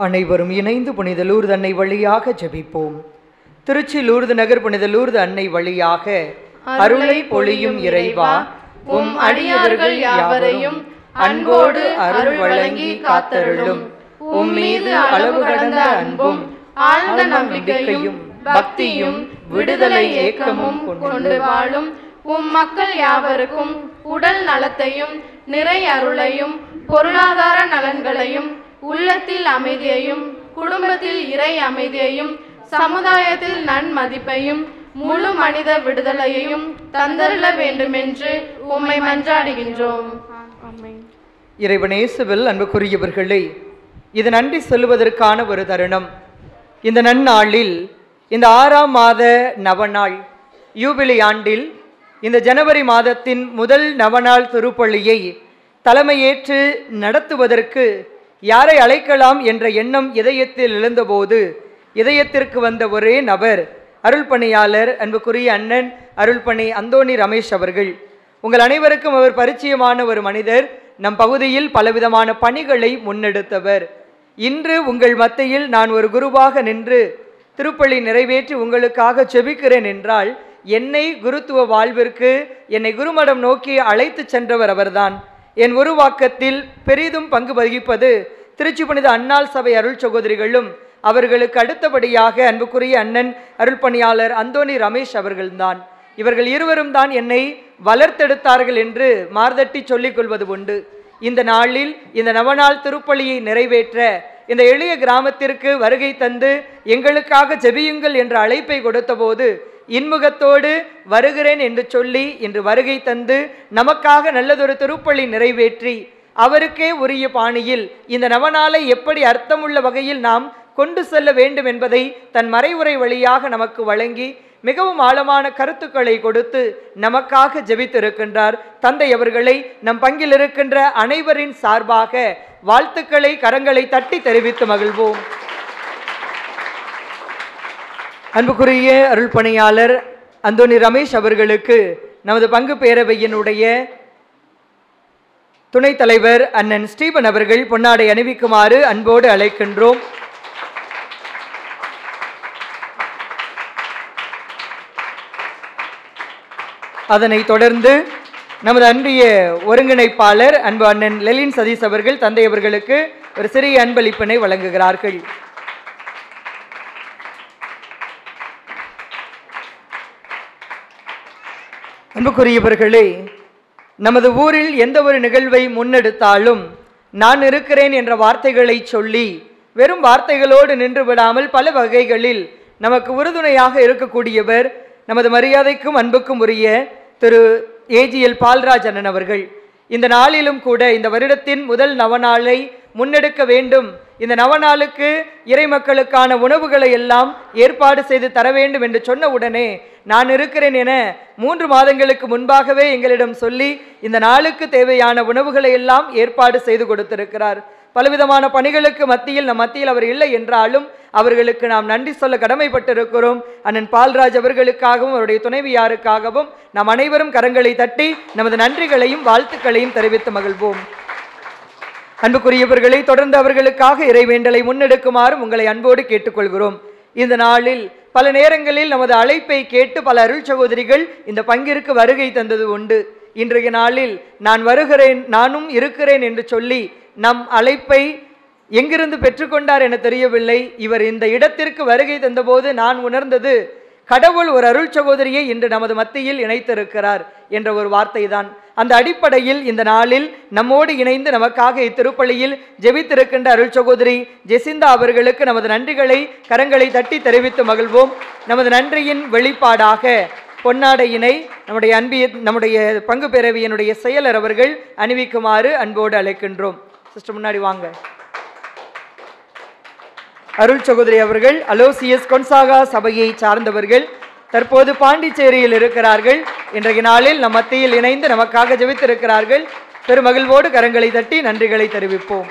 அனைவரும் இணைந்து புனித லூர்து அன்னை வழியாக ஜெபிப்போம். திருச்சி லூர்து நகர் புனித லூர்து அன்னை வழியாக அருளை பொழியும் இறைவா, உம் அடியவர்கள் யாவரையும் அன்போடு அருள் வழங்கி காத்தருளும். உம் மீது அளவு கடந்த அன்பும் ஆழ்ந்த நம்பிக்கையும் பக்தியும் விடுதலை ஏக்கமும் கொண்டு வாழும் உம் மக்கள் யாவருக்கும் உடல் நலத்தையும் நிறை அருளையும் பொருளாதார நலன்களையும் உள்ளத்தில் அமைதியையும் குடும்பத்தில் இறை அமைதியையும் சமுதாயத்தில் நன்மதிப்பையும் முழு மனித விடுதலையையும் தந்தருள வேண்டுமென்று உம்மை மன்றாடுகின்றோம். இறைவனேசுவில் அன்புக்குரியவர்களே, இது நன்றி சொல்லுவதற்கான ஒரு தருணம். இந்த நன்னாளில், இந்த 6ஆம் மாத நவநாள் யூபிலி ஆண்டில், இந்த ஜனவரி மாதத்தின் முதல் நவநாள் திருப்பலியை தலைமையேற்று நடத்துவதற்கு யாரை அழைக்கலாம் என்ற எண்ணம் இதயத்தில் எழுந்தபோது இதயத்திற்கு வந்த ஒரே நபர் அருள்பணியாளர் அன்புக்குரிய அண்ணன் அருள்பணி அந்தோணி ரமேஷ் அவர்கள். உங்கள் அனைவருக்கும் அவர் பரிச்சயமான ஒரு மனிதர். நம் பகுதியில் பலவிதமான பணிகளை முன்னெடுத்தவர். இன்று உங்கள் மத்தியில் நான் ஒரு குருவாக நின்று திருப்பலி நிறைவேற்றி உங்களுக்காக செபிக்கிறேன் என்றால், என்னை குருத்துவ வாழ்விற்கு, என்னை குருமடம் நோக்கி அழைத்து சென்றவர் அவர்தான். என் உருவாக்கத்தில் பெரிதும் பங்கு வகிப்பது திருச்சி புனித அன்னாள் சபை அருள் சகோதரிகளும் அவர்களுக்கு அடுத்தபடியாக அன்புக்குரிய அண்ணன் அருள்பணியாளர் அந்தோணி ரமேஷ் அவர்கள்தான். இவர்கள் இருவரும் தான் என்னை வளர்த்தெடுத்தார்கள் என்று மார்தட்டி சொல்லிக் கொள்வது உண்டு. இந்த நாளில் இந்த நவநாள் திருப்பலியை நிறைவேற்ற இந்த எளிய கிராமத்திற்கு வருகை தந்து எங்களுக்காக ஜெபியுங்கள் என்ற அழைப்பை கொடுத்தபோது இன்முகத்தோடு வருகிறேன் என்று சொல்லி இன்று வருகை தந்து நமக்காக நல்லதொரு திருப்பலி நிறைவேற்றி அவருக்கே உரிய பாணியில் இந்த நவநாளை எப்படி அர்த்தமுள்ள வகையில் நாம் கொண்டு செல்ல வேண்டும் என்பதை தன் மறைவுரை வழியாக நமக்கு வழங்கி மிகவும் ஆழமான கருத்துக்களை கொடுத்து நமக்காக ஜெபித்திருக்கின்றார். தந்தை அவர்களை நம் பங்கில் இருக்கின்ற அனைவரின் சார்பாக வாழ்த்துக்களை கரங்களை தட்டி தெரிவித்து மகிழ்வோம். அன்புக்குரிய அருள்பணியாளர் அந்தோணி ரமேஷ் அவர்களுக்கு நமது பங்கு பேரவையினுடைய துணைத் தலைவர் அண்ணன் ஸ்டீபன் அவர்கள் பொன்னாடை அணிவிக்குமாறு அன்போடு அழைக்கின்றோம். அதனைத் தொடர்ந்து நமது அன்பிய ஒருங்கிணைப்பாளர் அன்பு அண்ணன் லெலின் சதீஷ் அவர்கள் தந்தை அவர்களுக்கு ஒரு சிறிய அன்பளிப்பினை வழங்குகிறார்கள். அன்புக்குரியவர்களே, நமது ஊரில் எந்த ஒரு நிகழ்வை முன்னெடுத்தாலும் நான் இருக்கிறேன் என்ற வார்த்தைகளை சொல்லி வெறும் வார்த்தைகளோடு நின்று விடாமல் பல வகைகளில் நமக்கு உறுதுணையாக இருக்கக்கூடியவர் நமது மரியாதைக்கும் அன்புக்கும் உரிய திரு ஏஜிஎல் பால்ராஜ் அண்ணன் அவர்கள். இந்த நாளிலும் கூட இந்த வருடத்தின் முதல் நவநாளை முன்னெடுக்க வேண்டும், இந்த நவநாளுக்கு இறை மக்களுக்கான உணவுகளை எல்லாம் ஏற்பாடு செய்து தர வேண்டும் என்று சொன்ன உடனே நான் இருக்கிறேன் என 3 மாதங்களுக்கு முன்பாகவே எங்களிடம் சொல்லி இந்த நாளுக்கு தேவையான உணவுகளை எல்லாம் ஏற்பாடு செய்து கொடுத்திருக்கிறார். பலவிதமான பணிகளுக்கு மத்தியில் நம் மத்தியில் அவர் இல்லை என்றாலும் அவர்களுக்கு நாம் நன்றி சொல்ல கடமைப்பட்டிருக்கிறோம். அண்ணன் பால்ராஜ் அவர்களுக்காகவும் அவருடைய துணைவியாருக்காகவும் நாம் அனைவரும் கரங்களை தட்டி நமது நன்றிகளையும் வாழ்த்துக்களையும் தெரிவித்து மகிழ்வோம். அன்புக்குரியவர்களை தொடர்ந்து அவர்களுக்காக இறைவேண்டலை முன்னெடுக்குமாறும் உங்களை அன்போடு கேட்டுக்கொள்கிறோம். இந்த நாளில் பல நேரங்களில் நமது அழைப்பை கேட்டு பல அருள் சகோதரிகள் இந்த பங்கிற்கு வருகை தந்தது உண்டு. இன்றைய நாளில் நான் வருகிறேன், நானும் இருக்கிறேன் என்று சொல்லி நம் அழைப்பை எங்கிருந்து பெற்றுக்கொண்டார் என தெரியவில்லை. இவர் இந்த இடத்திற்கு வருகை தந்தபோது நான் உணர்ந்தது, கடவுள் ஒரு அருள் சகோதரியை இன்று நமது மத்தியில் இணைத்திருக்கிறார் என்ற ஒரு வார்த்தை தான். அந்த அடிப்படையில் இந்த நாளில் நம்மோடு இணைந்து நமக்காக இத்திருப்பலியில் ஜெபித்திருக்கின்ற அருள் சகோதரி ஜெசிந்தா அவர்களுக்கு நமது நன்றிகளை கரங்களை தட்டி தெரிவித்து மகிழ்வோம். நமது நன்றியின் வெளிப்பாடாக பொன்னாடையினை நம்முடைய பங்கு பேரவையினுடைய செயலர் அவர்கள் அணிவிக்குமாறு அன்போடு அழைக்கின்றோம். சிஸ்டர் முன்னாடி வாங்க. அருள் சகோதரி அவர்கள் அலோசியஸ் கொன்சாகா சபையை சார்ந்தவர்கள், தற்போது பாண்டிச்சேரியில் இருக்கிறார்கள். இன்றைய நாளில் நம் மத்தியில் இணைந்து நமக்காக ஜெபித்திருக்கிறார்கள். பெருமகிழ்வோடு கரங்களை தட்டி நன்றிகளை தெரிவிப்போம்.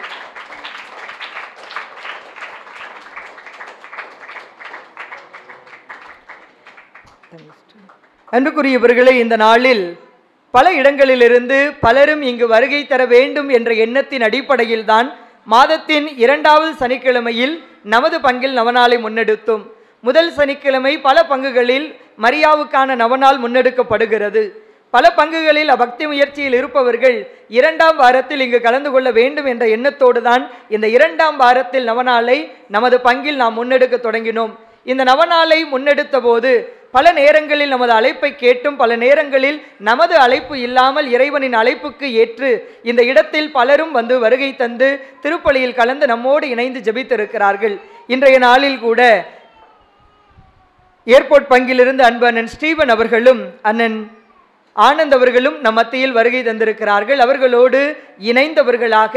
அன்புக்குரியவர்களே, இந்த நாளில் பல இடங்களிலிருந்து பலரும் இங்கு வருகை தர வேண்டும் என்ற எண்ணத்தின் அடிப்படையில் தான் மாதத்தின் 2வது சனிக்கிழமையில் நமது பங்கில் நவநாளை முன்னெடுத்தோம். முதல் சனிக்கிழமை பல பங்குகளில் மரியாவுக்கான நவநாள் முன்னெடுக்கப்படுகிறது. பல பங்குகளில் பக்தி முயற்சியில் இருப்பவர்கள் 2ஆம் வாரத்தில் இங்கு கலந்து கொள்ள வேண்டும் என்ற எண்ணத்தோடு தான் இந்த 2ஆம் வாரத்தில் நவநாளை நமது பங்கில் நாம் முன்னெடுக்க தொடங்கினோம். இந்த நவநாளை முன்னெடுத்த போது பல நேரங்களில் நமது அழைப்பை கேட்டும் பல நேரங்களில் நமது அழைப்பு இல்லாமல் இறைவனின் அழைப்புக்கு ஏற்று இந்த இடத்தில் பலரும் வந்து வருகை தந்து திருப்பலியில் கலந்து நம்மோடு இணைந்து ஜெபித்திருக்கிறார்கள். இன்றைய நாளில் கூட ஏர்போர்ட் பங்கிலிருந்து அன்பு அண்ணன் ஸ்டீவன் அவர்களும் அண்ணன் ஆனந்த் அவர்களும் நம் மத்தியில் வருகை தந்திருக்கிறார்கள். அவர்களோடு இணைந்தவர்களாக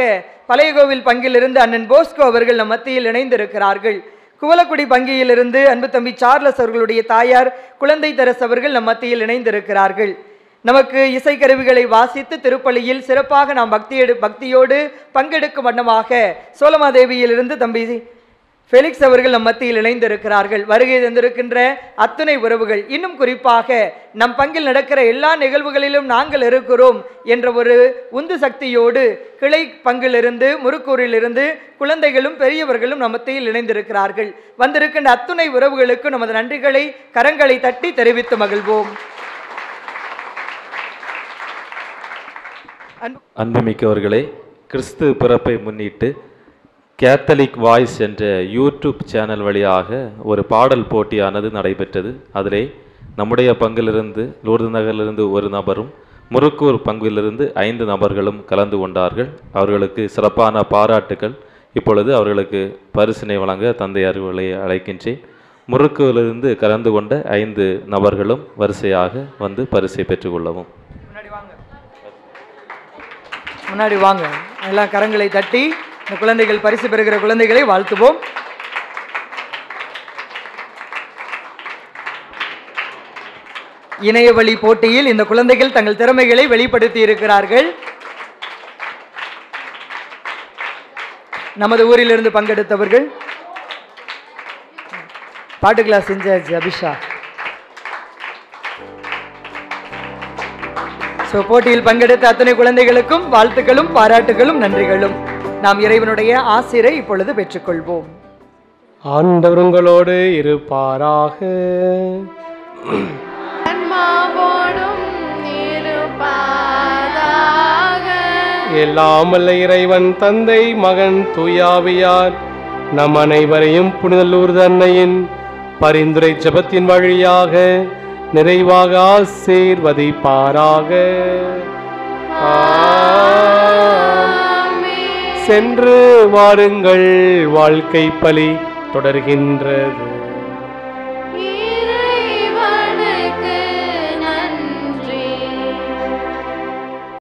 பழைய கோவில் பங்கிலிருந்து அண்ணன் போஸ்கோ அவர்கள் நம் மத்தியில் இணைந்திருக்கிறார்கள். குவலக்குடி பங்கியிலிருந்து அன்பு தம்பி சார்லஸ் அவர்களுடைய தாயார் குழந்தை தெரஸ் அவர்கள் நம் மத்தியில் இணைந்திருக்கிறார்கள். நமக்கு இசைக்கருவிகளை வாசித்து திருப்பலியில் சிறப்பாக நாம் பக்தியோடு பங்கெடுக்கும் வண்ணமாக சோலமாதேவியிலிருந்து தம்பி ஃபெலிக்ஸ் அவர்கள் நம் மத்தியில் இணைந்திருக்கிறார்கள். வருகை தந்திருக்கின்ற அத்துணை உறவுகள், இன்னும் குறிப்பாக நம் பங்கில் நடக்கிற எல்லா நிகழ்வுகளிலும் நாங்கள் இருக்கிறோம் என்ற ஒரு உந்து சக்தியோடு கிளை பங்கிலிருந்து முறுக்கூரிலிருந்து குழந்தைகளும் பெரியவர்களும் நம் மத்தியில் இணைந்திருக்கிறார்கள். வந்திருக்கின்ற அத்துணை உறவுகளுக்கு நமது நன்றிகளை கரங்களை தட்டி தெரிவித்து மகிழ்வோம். அன்புமிக்கவர்களே, கிறிஸ்து பிறப்பை முன்னிட்டு கேத்தலிக் வாய்ஸ் என்ற யூடியூப் சேனல் வழியாக ஒரு பாடல் போட்டியானது நடைபெற்றது. அதிலே நம்முடைய பங்கிலிருந்து லூர்து நகரிலிருந்து ஒரு நபரும் முறுக்கூர் பங்கிலிருந்து 5 நபர்களும் கலந்து கொண்டார்கள். அவர்களுக்கு சிறப்பான பாராட்டுகள். இப்பொழுது அவர்களுக்கு பரிசினை வழங்க தந்தை அவர்களை அழைக்கின்றேன். முறுக்கூரிலிருந்து கலந்து கொண்ட 5 நபர்களும் வரிசையாக வந்து பரிசை பெற்றுக்கொள்ளவும். முன்னாடி வாங்க. எல்லாம் கரங்களை தட்டி இந்த குழந்தைகள் பரிசு பெறுகிற குழந்தைகளை வாழ்த்துவோம். இணையவழி போட்டியில் இந்த குழந்தைகள் தங்கள் திறமைகளை வெளிப்படுத்தி இருக்கிறார்கள். நமது ஊரிலிருந்து பங்கெடுத்தவர்கள் பாட்டு கிளாஸ் இன்சார்ஜ் அபிஷா. போட்டியில் பங்கெடுத்த அத்தனை குழந்தைகளுக்கும் வாழ்த்துக்களும் பாராட்டுகளும் நன்றிகளும். நாம் இறைவனுடைய ஆசிரை இப்பொழுது பெற்றுக்கொள்வோம். ஆண்டவர் உங்களோடு இருப்பாராக. ஆன்மாவோடும் எல்லாம் வல்ல இறைவன் தந்தை மகன் தூயாவியார் நம் அனைவரையும் புனித லூர்து அன்னையின் பரிந்துரை ஜெபத்தின் வழியாக நிறைவாக ஆசீர்வதிப்பாராக. சென்று வாருங்கள், வாழ்க்கை பலி தொடர்கின்றது.